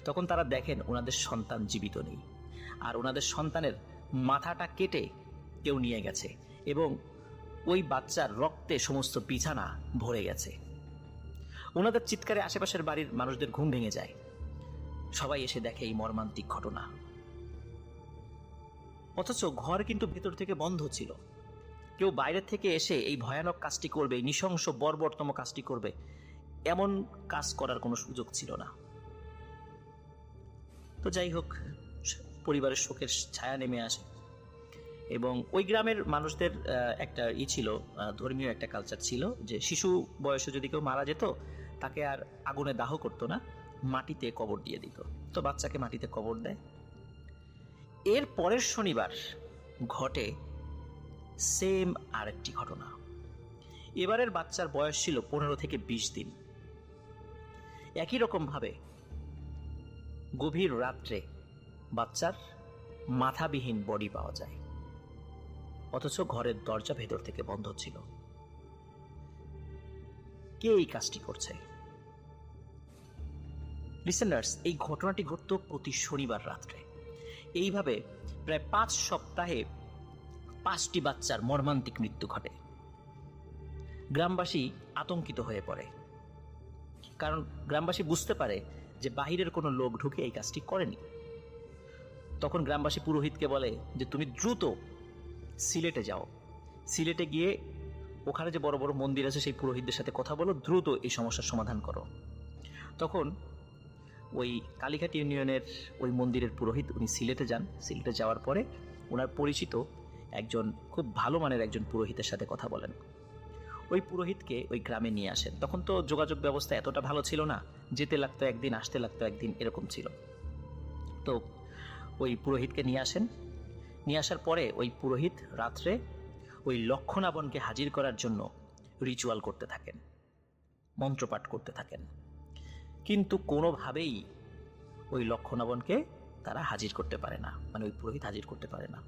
তখন তারা দেখেন ওনাদের সন্তান জীবিত নেই, আর ওনাদের সন্তানের মাথাটা কেটে কেউ নিয়ে গেছে এবং ওই বাচ্চার রক্তে সমস্ত বিছানা ভরে গেছে। ওনাদের চিৎকারে আশেপাশের বাড়ির মানুষদের ঘুম ভেঙে যায়। সবাই এসে দেখে এই মর্মান্তিক ঘটনা। অথচ ঘর কিন্তু ভেতর থেকে বন্ধ ছিল। কেউ বাইরে থেকে এসে এই ভয়ানক কাজটি করবে, এই নৃশংস বর্বরতম কাজটি করবে, এমন কাজ করার কোনো সুযোগ ছিল না। তো যাই হোক, পরিবারের শোকের ছায়া নেমে আসে এবং ওই গ্রামের মানুষদের একটা ছিল, ধর্মীয় একটা কালচার ছিল যে শিশু বয়সে যদি কেউ মারা যেত তাকে আর আগুনে দাহ করতো না, মাটিতে কবর দিয়ে দিত। তো বাচ্চাকে মাটিতে কবর দেয়। এর পরের শনিবার ঘটে সেম আরেকটি ঘটনা। এবারের বাচ্চার বয়স ছিল 15 থেকে 20 দিন। একই রকম ভাবে গভীর রাত্রে বাচ্চার মাথাবিহীন বডি পাওয়া যায়, অথচ ঘরের দরজা ভেতর থেকে বন্ধ ছিল। কে এই কাজটি করছে? লিসেনার্স, এই ঘটনাটি ঘটত প্রতি শনিবার রাত্রে। এইভাবে প্রায় 5 সপ্তাহে 5টি বাচ্চার মর্মান্তিক মৃত্যু ঘটে। গ্রামবাসী আতঙ্কিত হয়ে পড়ে, কারণ গ্রামবাসী বুঝতে পারে যে বাহিরের কোনো লোক ঢুকে এই কাজটি করেনি। তখন গ্রামবাসী পুরোহিতকে বলে যে তুমি দ্রুত সিলেটে যাও, সিলেটে গিয়ে ওখানে যে বড় বড় মন্দির আছে সেই পুরোহিতদের সাথে কথা বলো, দ্রুত এই সমস্যার সমাধান করো। তখন ওই কালীঘাট ইউনিয়নের ওই মন্দিরের পুরোহিত উনি সিলেটে যান। সিলেটে যাওয়ার পরে ওনার পরিচিত একজন খুব ভালো মানের একজন পুরোহিতের সাথে কথা বলেন। ওই পুরোহিতকে ওই গ্রামে নিয়ে আসেন। তখন তো যোগাযোগ ব্যবস্থা এতটা ভালো ছিল না, যেতে লাগতো একদিন, আসতে লাগতো একদিন, এরকম ছিল। তো ওই পুরোহিতকে নিয়ে আসেন। নিয়ে আসার পরে ওই পুরোহিত রাত্রে ওই লক্ষণাবনকে হাজির করার জন্য রিচুয়াল করতে থাকেন, মন্ত্রপাঠ করতে থাকেন, কিন্তু কোনোভাবেই ওই লক্ষণাবনকে তারা হাজির করতে পারে না, মানে ওই পুরোহিত হাজির করতে পারে না।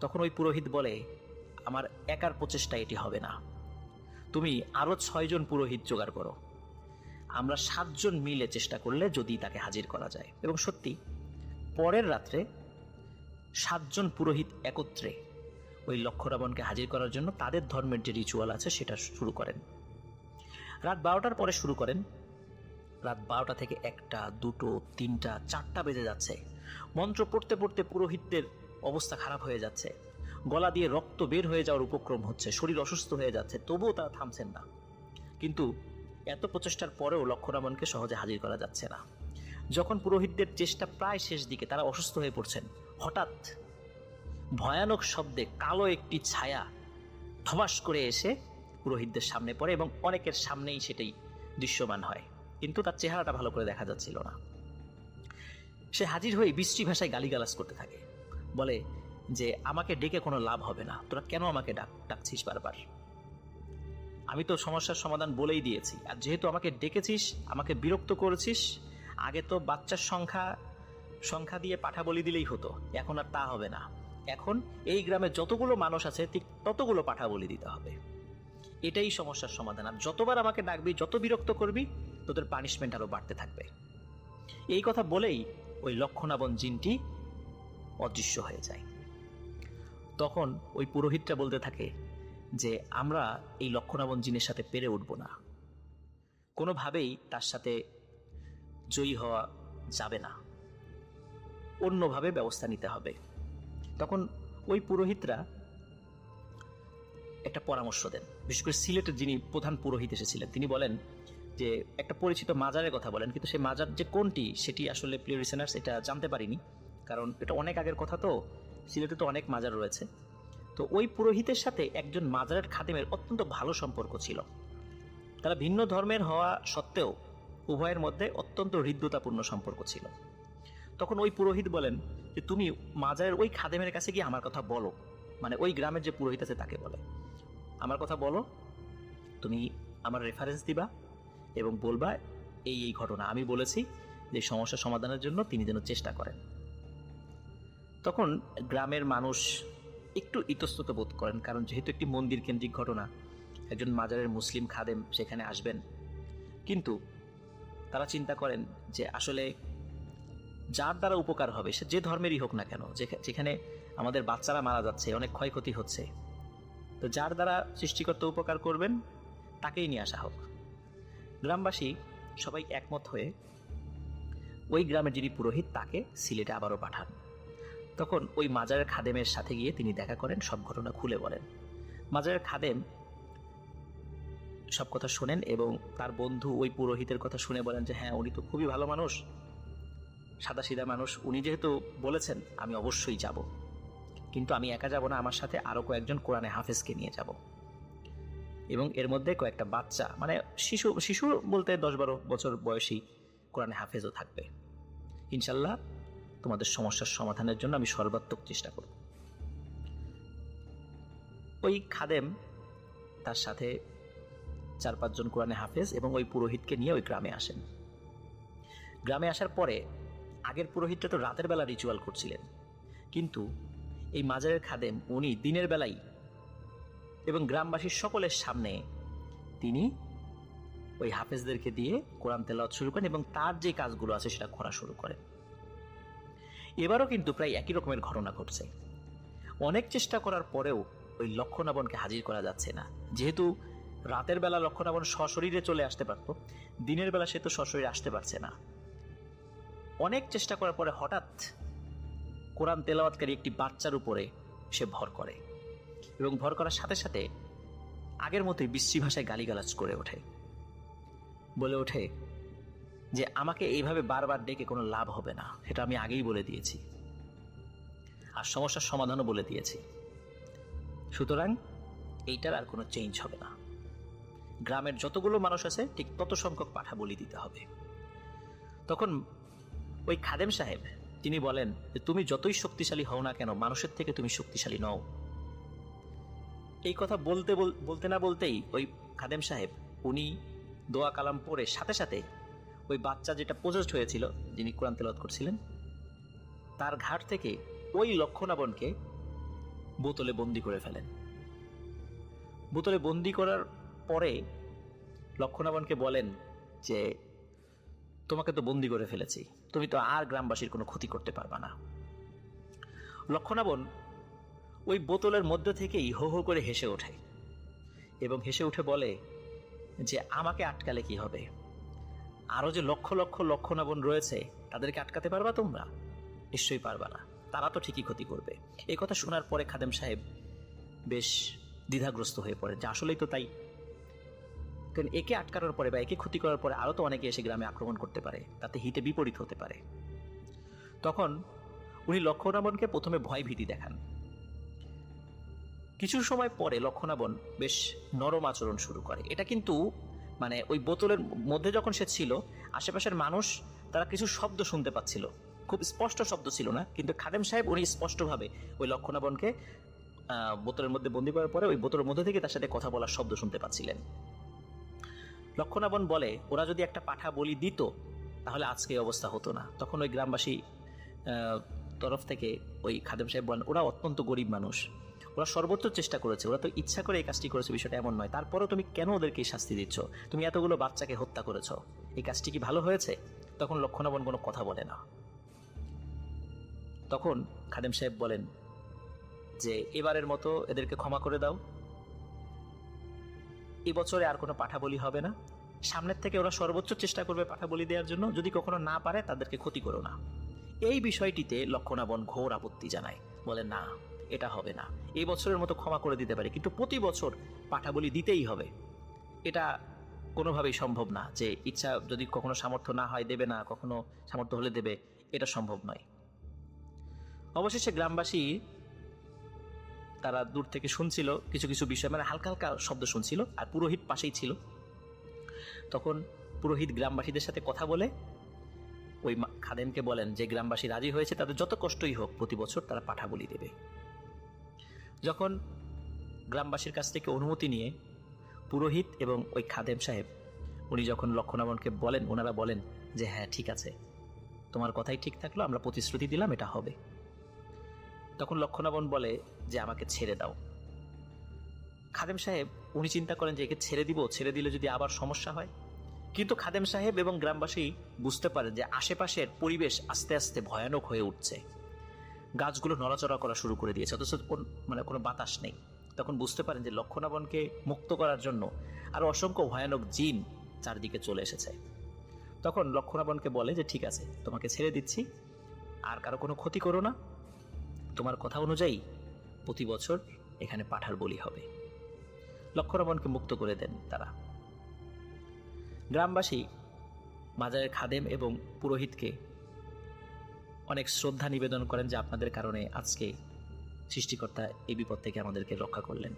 তখন ওই পুরোহিত বলে, আমার একার প্রচেষ্টা এটি হবে না, তুমি আরো 6 জন পুরোহিত জোগাড় করো, আমরা 7 জন মিলে চেষ্টা করলে যদি তাকে হাজির করা যায়। এবং সত্যি পরের রাত্রে 7 জন পুরোহিত একত্রে ওই লক্ষণাবনকে হাজির করার জন্য তাদের ধর্মের যে রিচুয়াল আছে সেটা শুরু করেন। রাত 12টার পরে শুরু করেন। রাত 12টা থেকে 1টা, 2টো, 3টা, 4টা বেজে যাচ্ছে। মন্ত্র পড়তে পড়তে পুরোহিতদের অবস্থা খারাপ হয়ে যাচ্ছে, গলা দিয়ে রক্ত বের হয়ে যাওয়ার উপক্রম হচ্ছে, শরীর অসুস্থ হয়ে যাচ্ছে, তবুও তারা থামছেন না। কিন্তু এত প্রচেষ্টার পরেও লক্ষণাবনকে সহজে হাজির করা যাচ্ছে না। যখন পুরোহিতদের চেষ্টা প্রায় শেষ দিকে, তারা অসুস্থ হয়ে পড়ছেন, হঠাৎ ভয়ানক শব্দে কালো একটি ছায়া ধবাস করে এসে পুরোহিতদের সামনে পড়ে এবং অনেকের সামনেই সেটাই দৃশ্যমান হয়, কিন্তু তার চেহারাটা ভালো করে দেখা যাচ্ছিল না। সে হাজির হয়ে বিশ্রী ভাষায় গালিগালাজ করতে থাকে, বলে যে আমাকে ডেকে কোনো লাভ হবে না, তোরা কেন আমাকে ডাকছিস বারবার? আমি তো সমস্যার সমাধান বলেই দিয়েছি, আর যেহেতু আমাকে ডেকেছিস, আমাকে বিরক্ত করেছিস, আগে তো বাচ্চার সংখ্যা দিয়ে পাঠা বলি দিলেই হতো, এখন আর তা হবে না। এখন এই গ্রামে যতগুলো মানুষ আছে ঠিক ততগুলো পাঠা বলি দিতে হবে, এটাই সমস্যার সমাধান। আর যতবার আমাকে ডাকবি, যত বিরক্ত করবি, তোদের পানিশমেন্ট আরো বাড়তে থাকবে। এই কথা বলেই ওই লক্ষণাবন জিনটি অদৃশ্য হয়ে যায়। তখন ওই পুরোহিতটা বলতে থাকে যে আমরা এই লক্ষণাবন জিনের সাথে পেরে উঠব না, কোনোভাবেই তার সাথে জয়ী হওয়া যাবে না, অন্যভাবে ব্যবস্থা নিতে হবে। তখন ওই পুরোহিতরা একটা পরামর্শ দেন। বিশেষ করে সিলেটের যিনি প্রধান পুরোহিত এসেছিলেন তিনি বলেন যে একটা পরিচিত মাজারের কথা বলেন, কিন্তু সেই মাজার যে কোনটি সেটি আসলে প্রিয় লিসেনার্স এটা জানতে পারিনি, কারণ এটা অনেক আগের কথা, তো সিলেটে তো অনেক মাজার রয়েছে। তো ওই পুরোহিতের সাথে একজন মাজারের খাদেমের অত্যন্ত ভালো সম্পর্ক ছিল। তারা ভিন্ন ধর্মের হওয়া সত্ত্বেও উভয়ের মধ্যে অত্যন্ত হৃদ্যতাপূর্ণ সম্পর্ক ছিল। তখন ওই পুরোহিত বলেন যে তুমি মাজারের ওই খাদেমের কাছে গিয়ে আমার কথা বলো, মানে ওই গ্রামের যে পুরোহিত আছে তাকে বলে আমার কথা বলো, তুমি আমার রেফারেন্স দিবা এবং বলবা এই এই ঘটনা আমি বলেছি, যে সমস্যা সমাধানের জন্য তিনি যেন চেষ্টা করেন। তখন গ্রামের মানুষ একটু ইতস্তত বোধ করেন, কারণ যেহেতু একটি মন্দির কেন্দ্রিক ঘটনা, একজন মাজারের মুসলিম খাদেম সেখানে আসবেন। কিন্তু তারা চিন্তা করেন যে আসলে যার দ্বারা উপকার হবে সে যে ধর্মেরই হোক না কেন, যেখানে আমাদের বাচ্চারা মারা যাচ্ছে, অনেক ক্ষয়ক্ষতি হচ্ছে, তো যার দ্বারা সৃষ্টিকর্তা উপকার করবেন তাকেই নিয়ে আসা হোক। গ্রামবাসী সবাই একমত হয়ে ওই গ্রামের যিনি পুরোহিত তাকে সিলেটে আবারও পাঠান। তখন ওই মাজারের খাদেমের সাথে গিয়ে তিনি দেখা করেন, সব ঘটনা খুলে বলেন। মাজারের খাদেম সব কথা শোনেন এবং তার বন্ধু ওই পুরোহিতের কথা শুনে বলেন যে হ্যাঁ, উনি তো খুবই ভালো মানুষ, সাদাসিধা মানুষ, উনি যেহেতু বলেছেন আমি অবশ্যই যাব। কিন্তু আমি একা যাব না, আমার সাথে আরও কয়েকজন কোরআনে হাফেজকে নিয়ে যাব, এবং এর মধ্যে কয়েকটা বাচ্চা, মানে শিশু শিশু বলতে 10-12 বছর বয়সী কোরআনে হাফেজও থাকবে। ইনশাল্লাহ তোমাদের সমস্যার সমাধানের জন্য আমি সর্বাত্মক চেষ্টা করব। ওই খাদেম তার সাথে 4-5 জন কোরআনে হাফেজ এবং ওই পুরোহিতকে নিয়ে ওই গ্রামে আসেন। গ্রামে আসার পরে আগের পুরোহিতটা তো রাতের বেলা রিচুয়াল করছিলেন, কিন্তু এই মাজারের খাদেম উনি দিনের বেলায় এবং গ্রামবাসীর সকলের সামনে তিনি ওই হাফেজদেরকে দিয়ে কোরআন তেলাওয়াত শুরু করেন এবং তার যে কাজগুলো আছে সেটা করা শুরু করেন। এবারও কিন্তু প্রায় একই রকমের ঘটনা ঘটছে। অনেক চেষ্টা করার পরেও ওই লক্ষ্মণাবনকে হাজির করা যাচ্ছে না। যেহেতু রাতের বেলা লক্ষ্মণাবন সশরীরে চলে আসতে পারত, দিনের বেলা সে তো সশরীরে আসতে পারছে না। অনেক চেষ্টা করার পরে হঠাৎ কোরআন তেলাওয়াতকারী একটি বাচ্চার উপরে সে ভর করে এবং ভর করার সাথে সাথে আগের মতোই বিশ্রী ভাষায় গালিগালাজ করে ওঠে, বলে ওঠে যে আমাকে এইভাবে বারবার ডেকে কোনো লাভ হবে না, সেটা আমি আগেই বলে দিয়েছি, আর সমস্যার সমাধানও বলে দিয়েছি, সুতরাং এইটার আর কোনো চেঞ্জ হবে না। গ্রামের যতগুলো মানুষ আছে ঠিক তত সংখ্যক পাঠা বলি দিতে হবে। তখন ওই খাদেম সাহেব তিনি বলেন যে তুমি যতই শক্তিশালী হও না কেন, মানুষের থেকে তুমি শক্তিশালী নও। এই কথা বলতে না বলতেই ওই খাদেম সাহেব উনি দোয়া কালাম পড়ে সাথে সাথে ওই বাচ্চা যেটা পোজেসড হয়েছিল, যিনি কোরআন তেলাওয়াত করছিলেন, তার ঘাট থেকে ওই লক্ষ্মণাবনকে বোতলে বন্দি করে ফেলেন। বোতলে বন্দি করার পরে লক্ষ্মণাবনকে বলেন যে তোমাকে তো বন্দি করে ফেলেছি, তুমি তো আর গ্রামবাসীর কোনো ক্ষতি করতে পারবা না। লক্ষ্মণাবন ওই বোতলের মধ্যে থেকেই হো হো করে হেসে ওঠে এবং হেসে উঠে বলে যে আমাকে আটকালে কি হবে, আরো যে লক্ষ লক্ষ লক্ষ্মণাবন রয়েছে তাদেরকে আটকাতে পারবা তোমরা? নিশ্চয়ই পারবা না, তারা তো ঠিকই ক্ষতি করবে। এই কথা শোনার পরে খাদেম সাহেব বেশ দ্বিধাগ্রস্ত হয়ে পড়ে যে আসলেই তো তাই, কারণ একে আটকানোর পরে বা একে ক্ষতি করার পরে আরো তো অনেকে এসে গ্রামে আক্রমণ করতে পারে, তাতে হিতে বিপরীত হতে পারে। তখন উনি লক্ষ্মণাবনকে প্রথমে ভয় ভীতি দেখান। কিছু সময় পরে লক্ষ্মণাবন বেশ নরম আচরণ শুরু করে। এটা কিন্তু মানে ওই বোতলের মধ্যে যখন সে ছিল, আশেপাশের মানুষ তারা কিছু শব্দ শুনতে পাচ্ছিল, খুব স্পষ্ট শব্দ ছিল না, কিন্তু খাদেম সাহেব উনি স্পষ্টভাবে ওই লক্ষ্মণাবনকে বোতলের মধ্যে বন্দি করার পরে ওই বোতলের মধ্যে থেকে তার সাথে কথা বলার শব্দ শুনতে পাচ্ছিলেন। লক্ষ্মণাবন বলে ওরা যদি একটা পাঠা বলি দিত তাহলে আজকে এই অবস্থা হতো না। তখন ওই গ্রামবাসী তরফ থেকে ওই খাদেম সাহেব বলেন ওরা অত্যন্ত গরিব মানুষ, ওরা সর্বোচ্চ চেষ্টা করেছে, ওরা তো ইচ্ছা করে এই কাজটি করেছে, বিষয়টা এমন নয়, তারপরেও তুমি কেন ওদেরকে শাস্তি দিচ্ছ? তুমি এতগুলো বাচ্চাকে হত্যা করেছ, এই কাজটি কি ভালো হয়েছে? তখন লক্ষ্মণাবন কোনো কথা বলে না। তখন খাদেম সাহেব বলেন যে এবারের মতো এদেরকে ক্ষমা করে দাও, এবছরে আর কোনো পাঠা বলি হবে না, সামনের থেকে ওরা সর্বোচ্চ চেষ্টা করবে পাঠা বলি দেওয়ার জন্য, যদি কখনো না পারে তাদেরকে ক্ষতি করো না। এই বিষয়টিতে লক্ষ্মণাবন ঘোর আপত্তি জানায়, বলে না এটা হবে না, এই বছরের মতো ক্ষমা করে দিতে পারি, কিন্তু প্রতি বছর পাঠা বলি দিতেই হবে, এটা কোনোভাবেই সম্ভব না, যে ইচ্ছা যদি কখনো সামর্থ্য না হয় দেবে না, কখনো সামর্থ্য হলে দেবে, এটা সম্ভব নয়। অবশেষে গ্রামবাসী তারা দূর থেকে শুনছিল কিছু কিছু বিষয়, মানে হালকা হালকা শব্দ শুনছিল, আর পুরোহিত পাশেই ছিল। তখন পুরোহিত গ্রামবাসীদের সাথে কথা বলে ওই খাদেমকে বলেন যে গ্রামবাসী রাজি হয়েছে, তাদের যত কষ্টই হোক প্রতি বছর তারা পাঠা বলি দেবে। যখন গ্রামবাসীর কাছ থেকে অনুমতি নিয়ে পুরোহিত এবং ওই খাদেম সাহেব উনি যখন লক্ষ্মণাবনকে বলেন, ওনারা বলেন যে হ্যাঁ ঠিক আছে, তোমার কথাই ঠিক থাকলো, আমরা প্রতিশ্রুতি দিলাম এটা হবে। তখন লক্ষ্মণাবন বলে যে আমাকে ছেড়ে দাও। খাদেম সাহেব উনি চিন্তা করেন যে একে ছেড়ে দিব, ছেড়ে দিলে যদি আবার সমস্যা হয়, কিন্তু খাদেম সাহেব এবং গ্রামবাসী বুঝতে পারেন যে আশেপাশের পরিবেশ আস্তে আস্তে ভয়ানক হয়ে উঠছে, গাছগুলো নড়াচড়া করা শুরু করে দিয়েছে, অথচ মানে কোনো বাতাস নেই। তখন বুঝতে পারেন যে লক্ষ্মণাবনকে মুক্ত করার জন্য আরো অসংখ্য ভয়ানক জিন চারদিকে চলে এসেছে। তখন লক্ষ্মণাবনকে বলে যে ঠিক আছে, তোমাকে ছেড়ে দিচ্ছি, আর কারো কোনো ক্ষতি করো না, তোমার কথা অনুযায়ী প্রতি বছর এখানে পাঠার বলি হবে। লক্ষ্মণাবনকে মুক্ত করে দেন তারা। গ্রামবাসী মাজারের খাদেম এবং পুরোহিতকে অনেক শ্রদ্ধা নিবেদন করেন যে আপনাদের কারণে আজকে সৃষ্টিকর্তা এই বিপদ থেকে আমাদেরকে রক্ষা করলেন।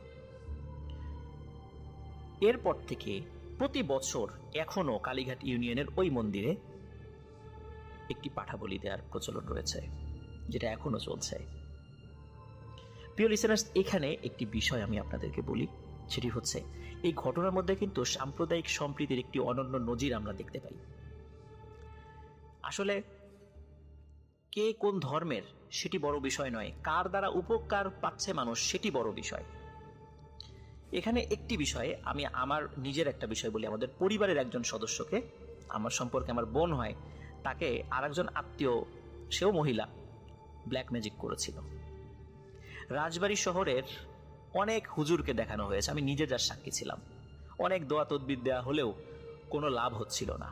এরপর থেকে প্রতি বছর এখনো কালীঘাট ইউনিয়নের ওই মন্দিরে একটি পাঠা বলি দেওয়ার প্রচলন রয়েছে, যেটা এখনো চলছে। প্রিয় লিসেনার্স, এখানে একটি বিষয় আমি আপনাদেরকে বলি, সেটি হচ্ছে এই ঘটনার মধ্যে কিন্তু সাম্প্রদায়িক সম্প্রীতির একটি অনন্য নজির আমরা দেখতে পাই। আসলে কে কোন ধর্মের সেটি বড় বিষয় নয়, কার দ্বারা উপকার পাচ্ছে মানুষ সেটি বড় বিষয়। এখানে একটি বিষয়ে আমি আমার নিজের একটা বিষয় বলি। আমাদের পরিবারের একজন সদস্যকে, আমার সম্পর্কে আমার বোন হয়, তাকে আরেকজন আত্মীয়, সেও মহিলা, ব্ল্যাক ম্যাজিক করেছিল। রাজবাড়ী শহরের অনেক হুজুরকে দেখানো হয়েছে, আমি নিজে যার সাক্ষী ছিলাম। অনেক দোয়া তদবির দেওয়া হলেও কোনো লাভ হচ্ছিল না।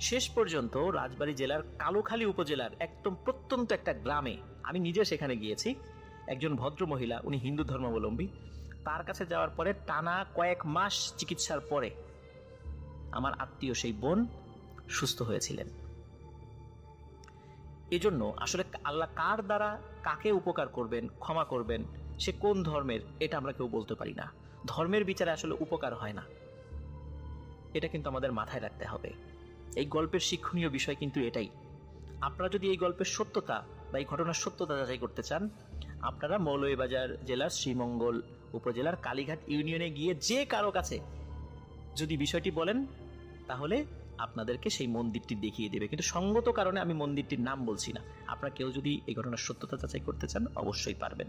শেষ পর্যন্ত রাজবাড়ী জেলার কালুখালী উপজেলার একদম প্রত্যন্ত একটা গ্রামে, আমি নিজে সেখানে গিয়েছি, একজন ভদ্র মহিলা, উনি হিন্দু ধর্মাবলম্বী, তার কাছে যাওয়ার পরে টানা কয়েক মাস চিকিৎসার পরে আমার আত্মীয় সেই বোন সুস্থ হয়েছিলেন। এজন্য আসলে আল্লাহ কার দ্বারা কাকে উপকার করবেন, ক্ষমা করবেন, সে কোন ধর্মের, এটা আমরা কেউ বলতে পারি না। ধর্মের বিচারে আসলে উপকার হয় না, এটা কিন্তু আমাদের মাথায় রাখতে হবে। এই গল্পের শিক্ষণীয় বিষয় কিন্তু এটাই। আপনারা যদি এই গল্পের সত্যতা বা এই ঘটনার সত্যতা যাচাই করতে চান, আপনারা মৌলভীবাজার জেলার শ্রীমঙ্গল উপজেলার কালীঘাট ইউনিয়নে গিয়ে যে কারো কাছে যদি বিষয়টি বলেন, তাহলে আপনাদেরকে সেই মন্দিরটি দেখিয়ে দেবে। কিন্তু সঙ্গত কারণে আমি মন্দিরটির নাম বলছি না। আপনারা কেউ যদি এই ঘটনার সত্যতা যাচাই করতে চান, অবশ্যই পারবেন।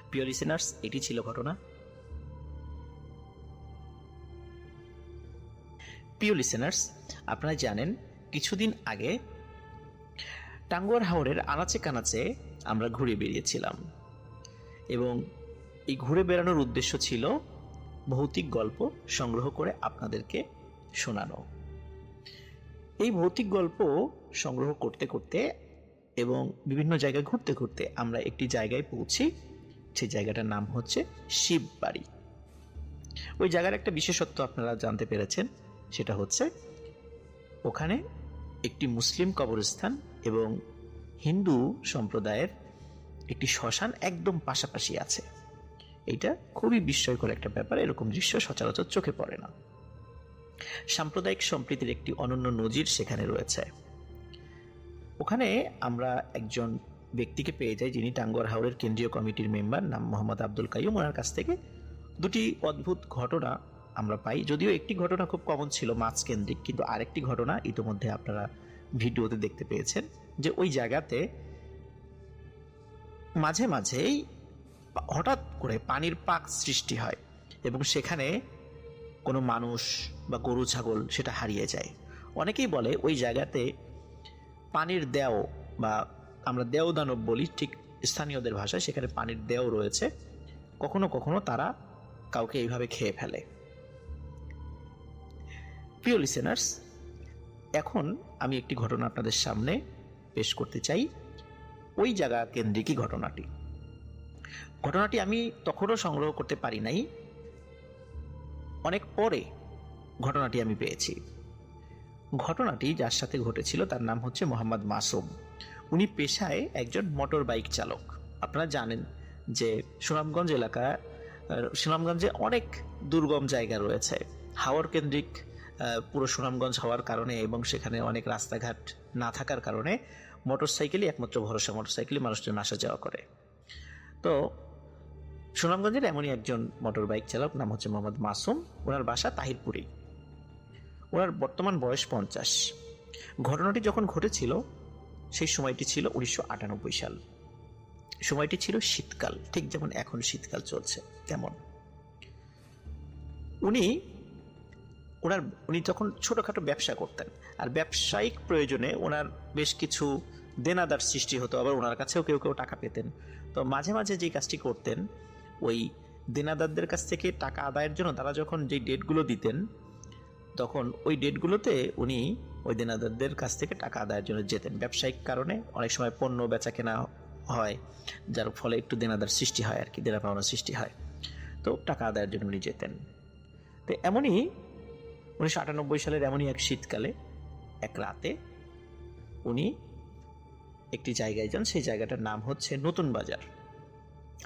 প্রিয় লিসেনার্স, এটি ছিল ঘটনা। প্রিয় লিসেনার্স, আপনারা জানেন কিছুদিন আগে টাঙ্গুয়ার হাওরের আনাচে কানাচে আমরা ঘুরে বেরিয়েছিলাম, এবং এই ঘুরে বেড়ানোর উদ্দেশ্য ছিল ভৌতিক গল্প সংগ্রহ করে আপনাদেরকে শোনানো। এই ভৌতিক গল্প সংগ্রহ করতে করতে এবং বিভিন্ন জায়গায় ঘুরতে ঘুরতে আমরা একটি জায়গায় পৌঁছি। সেই জায়গাটার নাম হচ্ছে শিববাড়ি। ওই জায়গার একটা বিশেষত্ব আপনারা জানতে পেরেছেন, সেটা হচ্ছে ওখানে একটি মুসলিম কবরস্থান এবং হিন্দু সম্প্রদায়ের একটি শ্মশান একদম পাশাপাশি আছে। এটা খুবই বিস্ময়কর একটা ব্যাপার, এরকম দৃশ্য সচরাচর চোখে পড়ে না। সাম্প্রদায়িক সম্প্রীতির একটি অনন্য নজির সেখানে রয়েছে। ওখানে আমরা একজন ব্যক্তিকে পেয়ে যাই, যিনি টাঙ্গুয়ার হাওরের কেন্দ্রীয় কমিটির মেম্বার, নাম মোহাম্মদ আব্দুল কাইয়ুম। ওনার কাছ থেকে দুটি অদ্ভুত ঘটনা আমরা পাই। যদিও একটি ঘটনা খুব কমন ছিল, মাছ কেন্দ্রিক, কিন্তু আরেকটি ঘটনা ইতিমধ্যে আপনারা ভিডিওতে দেখতে পেয়েছেন, যে ওই জায়গাতে মাঝে মাঝেই হঠাৎ করে পানির পাক সৃষ্টি হয় এবং সেখানে কোনো মানুষ বা গরু ছাগল সেটা হারিয়ে যায়। অনেকেই বলে ওই জায়গাতে পানির দেও, বা আমরা দেও দানব বলি ঠিক স্থানীয়দের ভাষায়, সেখানে পানির দেও রয়েছে। কখনো কখনো তারা কাউকে এইভাবে খেয়ে ফেলে। প্রিয় লিসেনার্স, এখন আমি একটি ঘটনা আপনাদের সামনে পেশ করতে চাই, ওই জায়গা কেন্দ্রিকই ঘটনাটি আমি তখনও সংগ্রহ করতে পারি নাই, অনেক পরে ঘটনাটি আমি পেয়েছি। ঘটনাটি যার সাথে ঘটেছিল তার নাম হচ্ছে মোহাম্মদ মাসুম। উনি পেশায় একজন মোটর বাইক চালক। আপনারা জানেন যে সুনামগঞ্জে অনেক দুর্গম জায়গা রয়েছে। হাওর কেন্দ্রিক পুরো সুনামগঞ্জ হওয়ার কারণে এবং সেখানে অনেক রাস্তাঘাট না থাকার কারণে মোটরসাইকেলই একমাত্র ভরসা, মোটরসাইকেলই মানুষজন আসা যাওয়া করে। তো সুনামগঞ্জের এমনই একজন মোটর বাইক চালক, নাম হচ্ছে মোহাম্মদ মাসুম। ওনার বাসা তাহিরপুরি। ওনার বর্তমান বয়স 50। ঘটনাটি যখন ঘটেছিল সেই সময়টি ছিল 1998 সাল। সময়টি ছিল শীতকাল, ঠিক যেমন এখন শীতকাল চলছে তেমন। উনি তখন ছোটখাটো ব্যবসা করতেন, আর ব্যবসায়িক প্রয়োজনে ওনার বেশ কিছু দেনাদার সৃষ্টি হতো, আবার ওনার কাছেও কেউ কেউ টাকা পেতেন। তো মাঝে মাঝে যে কাজটি করতেন, ওই দেনাদারদের কাছ থেকে টাকা আদায়ের জন্য তারা যখন যে ডেটগুলো দিতেন, তখন ওই ডেটগুলোতে উনি ওই দেনাদারদের কাছ থেকে টাকা আদায়ের জন্য যেতেন। ব্যবসায়িক কারণে অনেক সময় পণ্য বেচা কেনা হয়, যার ফলে একটু দেনাদার সৃষ্টি হয় আর কি, দেনা পাওনা সৃষ্টি হয়। তো টাকা আদায়ের জন্য উনি যেতেন। তো এমনই 1998 সালের এমনই এক শীতকালে এক রাতে উনি একটি জায়গায় যান, সেই জায়গাটার নাম হচ্ছে নতুন বাজার।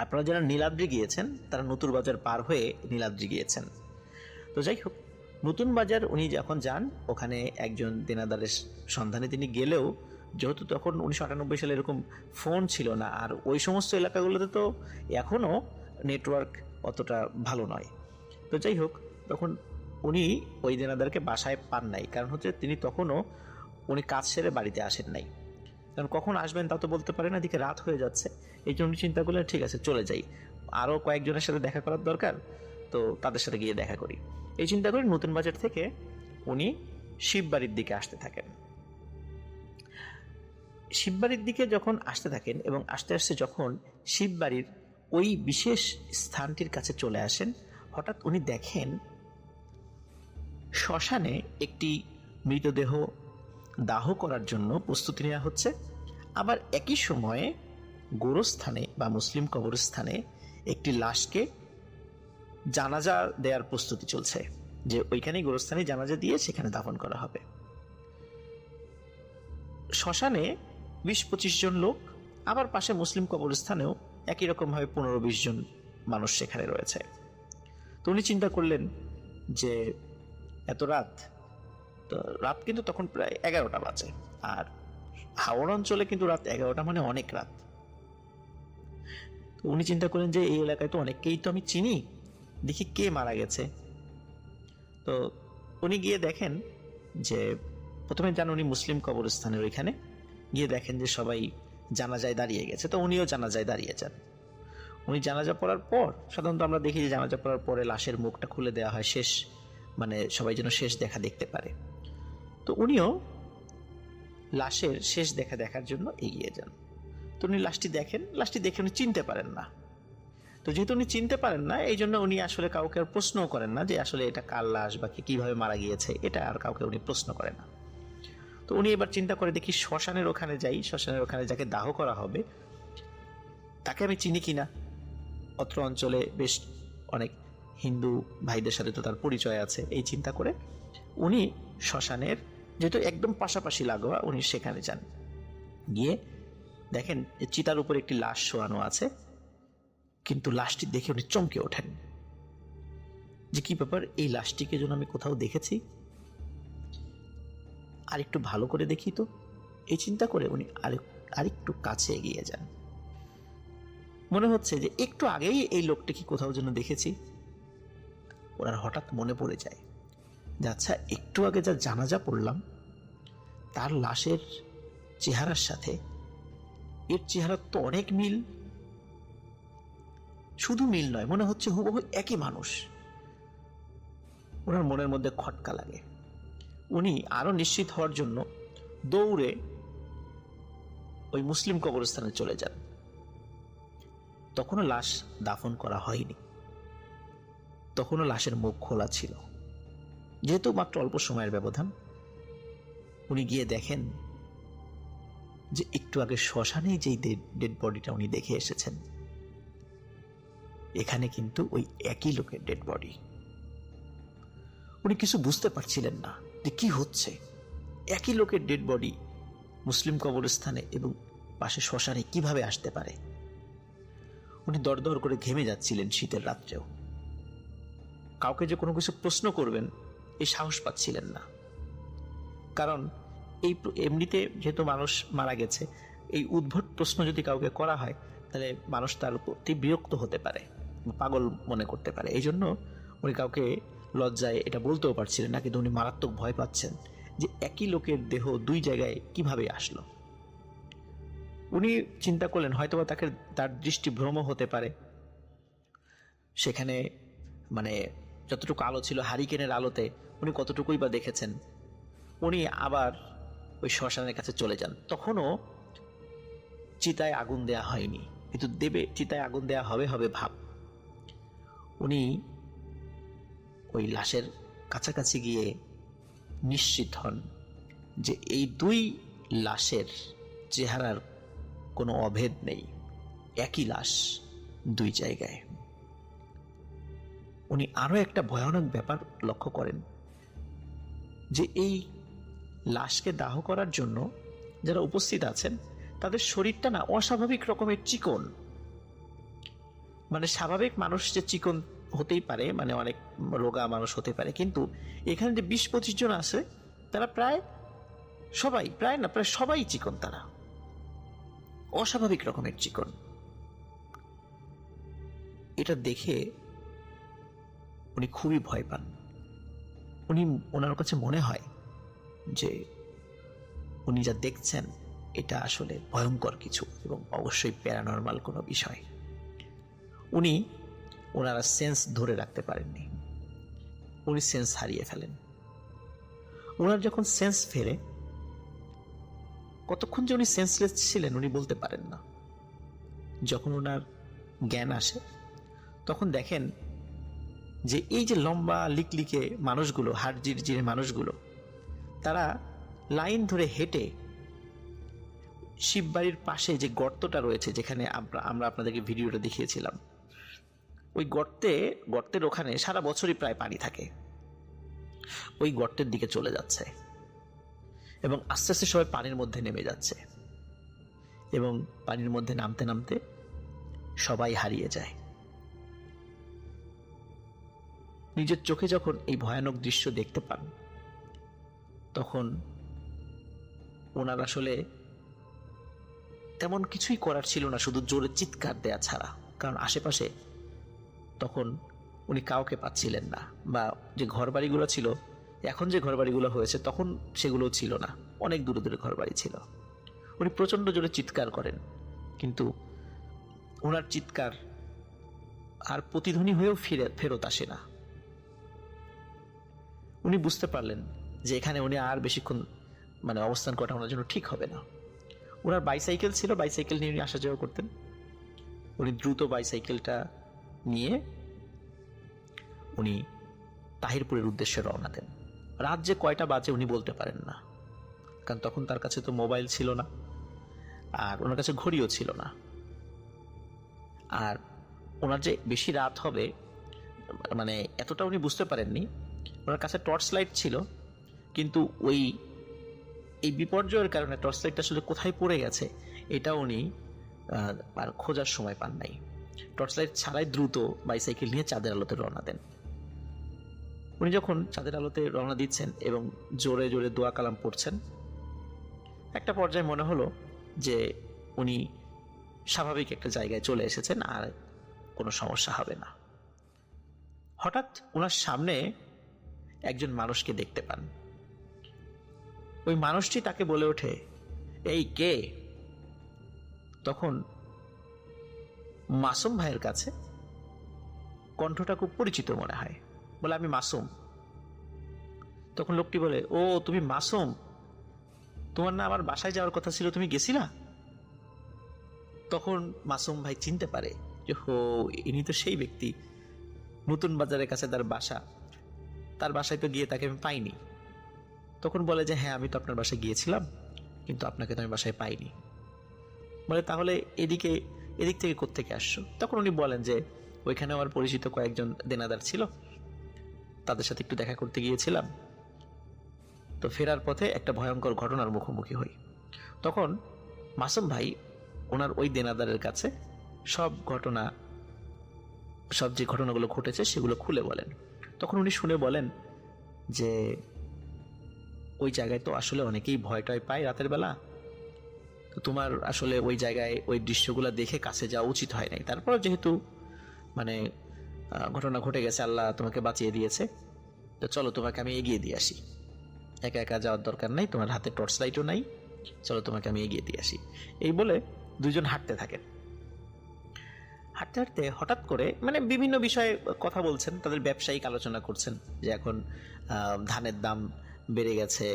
আপনারা যারা নীলাদ্রি গিয়েছেন তারা নতুন বাজার পার হয়ে নীলাদ্রি গিয়েছেন। তো যাই হোক, নতুন বাজার উনি যখন যান, ওখানে একজন দেনাদারের সন্ধানে তিনি গেলেও, যেহেতু তখন 1998 সালে এরকম ফোন ছিল না, আর ওই সমস্ত এলাকাগুলোতে তো এখনও নেটওয়ার্ক অতটা ভালো নয়। তো যাই হোক, তখন উনি ওই দেনাদারকে বাসায় পান নাই, কারণ হচ্ছে তিনি তখনও উনি কাজ সেরে বাড়িতে আসেন নাই, কারণ কখন আসবেন তা তো বলতে পারে না, এদিকে রাত হয়ে যাচ্ছে। এই জন্য চিন্তা করলেন ঠিক আছে চলে যাই, আরও কয়েকজনের সাথে দেখা করার দরকার, তো তাদের সাথে গিয়ে দেখা করি। এই চিন্তা করে নতুন বাজার থেকে উনি শিববাড়ির দিকে আসতে থাকেন। শিববাড়ির দিকে যখন আসতে থাকেন এবং আস্তে আস্তে যখন শিববাড়ির ওই বিশেষ স্থানটির কাছে চলে আসেন, হঠাৎ উনি দেখেন শ্মশানে একটি মৃতদেহ দাহ করার জন্য প্রস্তুতি নেওয়া হচ্ছে, আবার একই সময়ে গোরস্থানে বা মুসলিম কবরস্থানে একটি লাশকে জানাজা দেওয়ার প্রস্তুতি চলছে, যে ওইখানেই গোরস্থানে জানাজা দিয়ে সেখানে দাফন করা হবে। শ্মশানে 20-25 জন লোক, আবার পাশে মুসলিম কবরস্থানেও একই রকমভাবে 15-20 জন মানুষ সেখানে রয়েছে। তো উনি চিন্তা করলেন যে এত রাত, তো রাত কিন্তু তখন প্রায় 11টা বাজে, আর হাওড় অঞ্চলে কিন্তু রাত 11টা মানে অনেক রাত। তো উনি চিন্তা করলেন যে এই এলাকায় তো অনেককেই তো আমি চিনি, দেখি কে মারা গেছে। তো উনি গিয়ে দেখেন যে, প্রথমে যান উনি মুসলিম কবরস্থানের ওইখানে, গিয়ে দেখেন যে সবাই জানাজায় দাঁড়িয়ে গেছে, তো উনিও জানাজায় দাঁড়িয়ে যান। উনি জানাজা পড়ার পর, সাধারণত আমরা দেখি যে জানাজা পড়ার পরে লাশের মুখটা খুলে দেওয়া হয়, শেষ মানে সবাই যেন শেষ দেখা দেখতে পারে। তো উনিও লাশের শেষ দেখা দেখার জন্য এগিয়ে যান। তো উনি লাশটি দেখেন, লাশটি দেখে উনি চিনতে পারেন না। তো যেহেতু উনি চিনতে পারেন না, এই জন্য উনি আসলে কাউকে আর প্রশ্নও করেন না যে আসলে এটা কার লাশ বা কিভাবে মারা গিয়েছে, এটা আর কাউকে উনি প্রশ্ন করেন না। তো উনি এবার চিন্তা করে দেখি শ্মশানের ওখানে যাই, শ্মশানের ওখানে যাকে দাহ করা হবে তাকে আমি চিনি কিনা। অত্র অঞ্চলে বেশ অনেক হিন্দু ভাইদের সাথে তো তার পরিচয় আছে, এই চিন্তা করে উনি শ্মশানের, যেহেতু একদম পাশাপাশি লাগোয়া, উনি সেখানে যান। গিয়ে দেখেন চিতার উপর একটি লাশ শোয়ানো আছে, কিন্তু লাশটি দেখে উনি চমকে ওঠেন যে কি ব্যাপার, এই লাশটিকে যেন আমি কোথাও দেখেছি, আর একটু ভালো করে দেখি তো। এই চিন্তা করে উনি আরেকটু কাছে এগিয়ে যান। মনে হচ্ছে যে একটু আগেই এই লোকটিকে কোথাও যেন দেখেছি। ওনার হঠাৎ মনে পড়ে যায় যে আচ্ছা, একটু আগে যা জানাজা পড়লাম তার লাশের চেহারার সাথে এর চেহারা তো অনেক মিল। শুধু মিল নয়, মনে হচ্ছে হুবহু একই মানুষ। ওনার মনের মধ্যে খটকা লাগে। উনি আরো নিশ্চিত হওয়ার জন্য দৌড়ে ওই মুসলিম কবরস্থানে চলে যান। তখনও লাশ দাফন করা হয়নি, তখনও লাশের মুখ খোলা ছিল। যেহেতু মাত্র অল্প সময়ের ব্যবধান, উনি গিয়ে দেখেন যে একটু আগে শ্মশানে যেই ডেড বডিটা উনি দেখে এসেছেন, এখানে কিন্তু ওই একই লোকের ডেড বডি। উনি কিছু বুঝতে পারছিলেন না যে কি হচ্ছে, একই লোকের ডেড বডি মুসলিম কবরস্থানে এবং পাশে শ্মশানে কিভাবে আসতে পারে। উনি দরদর করে ঘেমে যাচ্ছিলেন শীতের রাত্রেও। কাউকে যে কোনো কিছু প্রশ্ন করবেন এই সাহস পাচ্ছিলেন না, কারণ এই এমনিতে যেহেতু মানুষ মারা গেছে, এই উদ্ভট প্রশ্ন যদি কাউকে করা হয় তাহলে মানুষ তার প্রতি বিরক্ত হতে পারে, পাগল মনে করতে পারে। এই জন্য উনি কাউকে লজ্জায় এটা বলতেও পারছিলেন না, কিন্তু উনি মারাত্মক ভয় পাচ্ছেন যে একই লোকের দেহ দুই জায়গায় কিভাবে আসলো। উনি চিন্তা করলেন হয়তোবা তার দৃষ্টি ভ্রম হতে পারে। সেখানে মানে যতটুকু আলো ছিল হারিকেনের আলোতে উনি কতটুকুই বা দেখেছেন। উনি আবার ওই শ্মশানের কাছে চলে যান। তখনও চিতায় আগুন দেয়া হয়নি, কিন্তু চিতায় আগুন দেয়া হবে ভাব। উনি ওই লাশের কাছাকাছি গিয়ে নিশ্চিত হন যে এই দুই লাশের চেহারার কোনো অভেদ নেই, একই লাশ দুই জায়গায়। উনি আরো একটা ভয়ানক ব্যাপার লক্ষ্য করেন যে এই লাশকে দাহ করার জন্য যারা উপস্থিত আছেন তাদের শরীরটা না অস্বাভাবিক রকমের চিকন। মানে স্বাভাবিক মানুষ যে চিকন হতেই পারে, মানে অনেক রোগা মানুষ হতে পারে, কিন্তু এখানে যে 20-25 জন আছে তারা প্রায় সবাই চিকন, তারা অস্বাভাবিক রকমের চিকন। এটা দেখে উনি খুবই ভয় পান। ওনার কাছে মনে হয় যে উনি যা দেখছেন এটা আসলে ভয়ঙ্কর কিছু এবং অবশ্যই প্যারানর্মাল কোনো বিষয়। ওনারা সেন্স ধরে রাখতে পারেননি, উনি সেন্স হারিয়ে ফেলেন। ওনার যখন সেন্স ফেরে, কতক্ষণ যে উনি সেন্সলেস ছিলেন উনি বলতে পারেন না। যখন ওনার জ্ঞান আসে তখন দেখেন যে এই যে লম্বা লিকলিকে মানুষগুলো, হাড় জিরজিরে মানুষগুলো, তারা লাইন ধরে হেঁটে শিববাড়ির পাশে যে গর্তটা রয়েছে, যেখানে আমরা আপনাদেরকে ভিডিওটা দেখিয়েছিলাম, ওই গর্তের ওখানে সারা বছরই প্রায় পানি থাকে, ওই গর্তের দিকে চলে যাচ্ছে এবং আস্তে আস্তে সবাই পানির মধ্যে নেমে যাচ্ছে এবং পানির মধ্যে নামতে নামতে সবাই হারিয়ে যায়। নিজের চোখে যখন এই ভয়ানক দৃশ্য দেখতে পান তখন ওনার আসলে তেমন কিছুই করার ছিল না, শুধু জোরে চিৎকার দেয়া ছাড়া। কারণ আশেপাশে তখন উনি কাউকে পাচ্ছিলেন না, বা যে ঘরবাড়িগুলো ছিল, এখন যে ঘরবাড়িগুলো হয়েছে তখন সেগুলো ছিল না, অনেক দূরে দূরে ঘরবাড়ি ছিল। উনি প্রচন্ড জোরে চিৎকার করেন, কিন্তু ওনার চিৎকার আর প্রতিধ্বনি হয়েও ফেরত আসে না। উনি বুঝতে পারলেন যে এখানে উনি আর বেশিক্ষণ অবস্থান করাটা ওনার জন্য ঠিক হবে না। ওনার বাইসাইকেল ছিল, বাইসাইকেল নিয়ে উনি আসা যাওয়া করতেন। উনি দ্রুত বাইসাইকেলটা নিয়ে উনি তাহিরপুরের উদ্দেশ্যে রওনা দেন। রাত যে কয়টা বাজে উনি বলতে পারেন না, কারণ তখন তার কাছে তো মোবাইল ছিল না আর ওনার কাছে ঘড়িও ছিল না। আর ওনার যে বেশি রাত হবে এতটা উনি বুঝতে পারেননি। ওনার কাছে টর্চ লাইট ছিল, কিন্তু এই বিপর্যয়ের কারণে টর্চ লাইটটা আসলে কোথায় পড়ে গেছে এটা উনি আর খোঁজার সময় পান নাই। টর্চ লাইট ছাড়াই দ্রুত বাইসাইকেল নিয়ে চাঁদের আলোতে রওনা দেন। উনি যখন চাঁদের আলোতে রওনা দিচ্ছেন এবং জোরে জোরে দোয়া কালাম পড়ছেন, একটা পর্যায়ে মনে হলো যে উনি স্বাভাবিক একটা জায়গায় চলে এসেছেন আর কোনো সমস্যা হবে না। হঠাৎ ওনার সামনে একজন মানুষকে দেখতে পান। ওই মানুষটি তাকে বলে ওঠে, এই কে? তখন মাসুম ভাইয়ের কাছে কণ্ঠটা খুব পরিচিত মনে হয়, বলে আমি মাসুম। তখন লোকটি বলে, ও তুমি মাসুম, তোমার না আমার বাসায় যাওয়ার কথা ছিল, তুমি গেছিলা? তখন মাসুম ভাই চিনতে পারে যে হো, ইনি তো সেই ব্যক্তি, নতুন বাজারের কাছে তার বাসা, তার বাসায় তো গিয়ে তাকে আমি পাইনি। তখন বলে যে হ্যাঁ, আমি তো আপনার বাসায় গিয়েছিলাম, কিন্তু আপনাকে তো আমি বাসায় পাইনি। বলে তাহলে এদিক থেকে কোত্থেকে আসছো? তখন উনি বলেন যে ওইখানে আমার পরিচিত কয়েকজন দেনাদার ছিল, তাদের সাথে একটু দেখা করতে গিয়েছিলাম, তো ফেরার পথে একটা ভয়ঙ্কর ঘটনার মুখোমুখি হই। তখন মাসুম ভাই ওনার ওই দেনাদারের কাছে সব যে ঘটনাগুলো ঘটেছে সেগুলো খুলে বলেন। তখন উনি শুনে বলেন যে ওই জায়গায় তো আসলে অনেকেই ভয় টয় পায় রাতের বেলা, তো তোমার আসলে ওই জায়গায় ওই দৃশ্যগুলো দেখে কাছে যাওয়া উচিত হয় নাই। তারপর যেহেতু ঘটনা ঘটে গেছে, আল্লাহ তোমাকে বাঁচিয়ে দিয়েছে, তো চলো তোমাকে আমি এগিয়ে দিয়ে আসি। একা একা যাওয়ার দরকার নাই, তোমার হাতে টর্চ লাইটও নাই, চলো তোমাকে আমি এগিয়ে দিয়ে আসি। এই বলে দুইজন হাঁটতে থাকেন। হাঁটতে হাঁটতে হঠাৎ করে বিভিন্ন বিষয়ে কথা বলছেন, তাদের ব্যবসায়িক আলোচনা করছেন যে এখন ধানের দাম বেড়ে গেছে,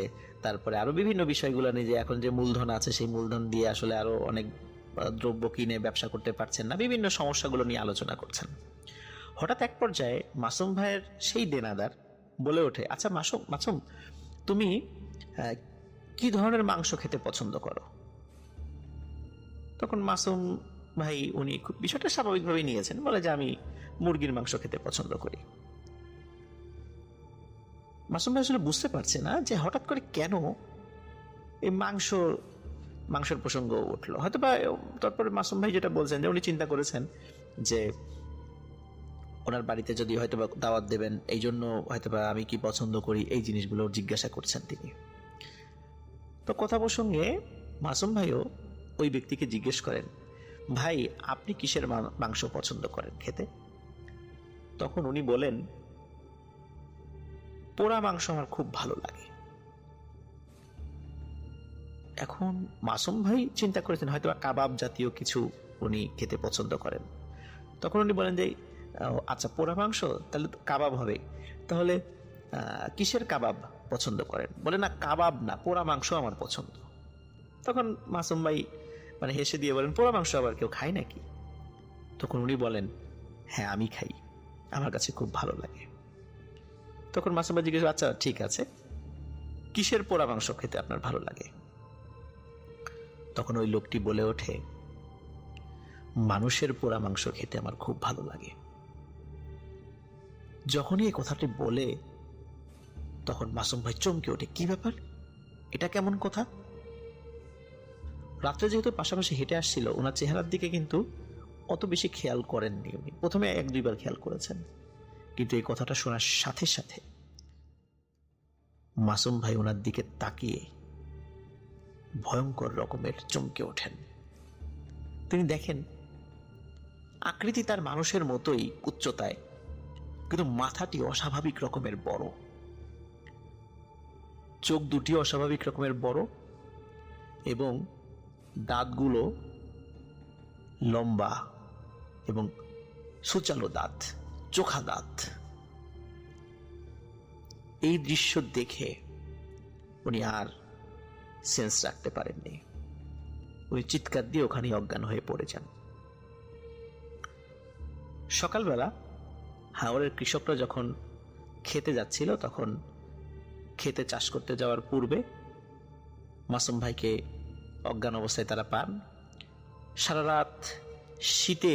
তারপরে আরো বিভিন্ন বিষয়গুলো নিয়ে, যে এখন যে মূলধন আছে সেই মূলধন দিয়ে আসলে আরো অনেক দ্রব্য কিনে ব্যবসা করতে পারছেন না, বিভিন্ন সমস্যাগুলো নিয়ে আলোচনা করছেন। হঠাৎ এক পর্যায়ে মাসুম ভাইয়ের সেই দেনাদার বলে ওঠে, আচ্ছা মাসুম, তুমি কি ধরনের মাংস খেতে পছন্দ করো? তখন মাসুম ভাই উনি খুব বিষয়টা স্বাভাবিকভাবে নিয়েছেন, বলে যে আমি মুরগির মাংস খেতে পছন্দ করি। মাসুম ভাই আসলে বুঝতে পারছে না যে হঠাৎ করে কেন এই মাংস মাংসের প্রসঙ্গ উঠলো, হয়তো বা তারপরে মাসুম ভাই যেটা বলছেন যে উনি চিন্তা করেছেন যে ওনার বাড়িতে যদি হয়তো বা দাওয়াত দেবেন, এই জন্য হয়তো বা আমি কি পছন্দ করি এই জিনিসগুলো জিজ্ঞাসা করছেন তিনি। তো কথা প্রসঙ্গে মাসুম ভাইও ওই ব্যক্তিকে জিজ্ঞেস করেন, ভাই আপনি কিসের মাংস পছন্দ করেন খেতে? তখন উনি বলেন, পোড়া মাংস আমার খুব ভালো লাগে। এখন মাসুম ভাই চিন্তা করেছেন হয়তো কাবাব জাতীয় কিছু উনি খেতে পছন্দ করেন। তখন উনি বলেন যে আচ্ছা পোড়া মাংস, তাহলে তো কাবাব হবে, তাহলে কিসের কাবাব পছন্দ করেন? বলে না কাবাব না, পোড়া মাংস আমার পছন্দ। তখন মাসুম ভাই মানে হেসে দিয়ে বলেন, পোড়া মাংস আবার কেউ খায় নাকি? তখন উনি বলেন, হ্যাঁ আমি খাই, আমার কাছে খুব ভালো লাগে। তখন মাসুম ভাই জিজ্ঞেস, আচ্ছা ঠিক আছে, কিসের পোড়া মাংস খেতে আপনার ভালো লাগে? তখন ওই লোকটি বলে ওঠে, মানুষের পোড়া মাংস খেতে আমার খুব ভালো লাগে। যখনই এই কথাটি বলে তখন মাসুম ভাই চমকে ওঠে, কি ব্যাপার, এটা কেমন কথা? রাত্রে যেহেতু পাশাপাশি হেঁটে আসছিল, ওনার চেহারার দিকে কিন্তু অত বেশি খেয়াল করেননি উনি, প্রথমে 1-2 বার খেয়াল করেছেন, কিন্তু এই কথাটা শোনার সাথে সাথে মাসুম ভাই ওনার দিকে তাকিয়ে ভয়ঙ্কর রকমের চমকে ওঠেন। তিনি দেখেন আকৃতি তার মানুষের মতোই উচ্চতায়, কিন্তু মাথাটি অস্বাভাবিক রকমের বড়, চোখ দুটি অস্বাভাবিক রকমের বড়, এবং দাঁতগুলো লম্বা এবং সুচালো দাঁত, চোখা দাঁত। এই দৃশ্য দেখে উনি আর সেন্স রাখতে পারেননি, উনি চিৎকার দিয়ে ওখানে অজ্ঞান হয়ে পড়ে যান। সকালবেলা হাওরের কৃষকরা যখন খেতে যাচ্ছিল, তখন খেতে চাষ করতে যাওয়ার পূর্বে মাসুম ভাইকে অজ্ঞান অবস্থায় তারা পান। সারা রাত শীতে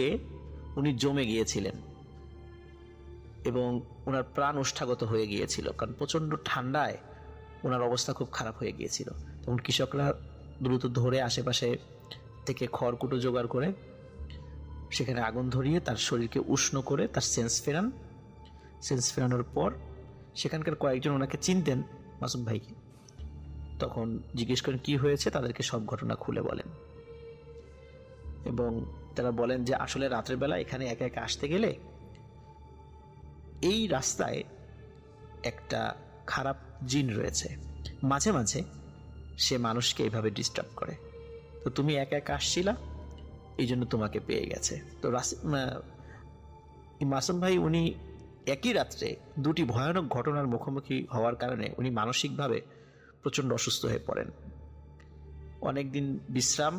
উনি জমে গিয়েছিলেন এবং ওনার প্রাণ ওষ্ঠাগত হয়ে গিয়েছিল, কারণ প্রচন্ড ঠান্ডায় ওনার অবস্থা খুব খারাপ হয়ে গিয়েছিল। তখন কৃষকরা দ্রুত ধরে আশেপাশে থেকে খড়কুটো জোগাড় করে সেখানে আগুন ধরিয়ে তার শরীরকে উষ্ণ করে তার সেন্স ফেরান। সেন্স ফেরানোর পর সেখানকার কয়েকজন ওনাকে চিনতেন মাসুম ভাইকে, তখন জিজ্ঞেস করেন কি হয়েছে, তাদেরকে সব ঘটনা খুলে বলেন এবং তারা বলেন যে আসলে রাতের বেলা এখানে একা একা আসতে গেলে এই রাস্তায় একটা খারাপ জিন রয়েছে, মাঝে মাঝে সে মানুষকে এইভাবে ডিস্টার্ব করে, তো তুমি একা একা আসছিলা, এই জন্য তোমাকে পেয়ে গেছে। তো মাসুম ভাই উনি একই রাত্রে দুটি ভয়ানক ঘটনার মুখোমুখি হওয়ার কারণে উনি মানসিকভাবে প্রচণ্ড অসুস্থ হয়ে পড়েন। অনেকদিন বিশ্রাম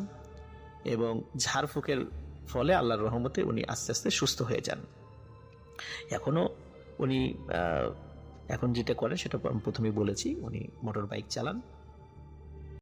এবং ঝাড়ফুঁকের ফলে আল্লাহর রহমতে উনি আস্তে আস্তে সুস্থ হয়ে যান। এখনও উনি এখন যেটা করেন সেটা আমি প্রথমেই বলেছি, উনি মোটর বাইক চালান।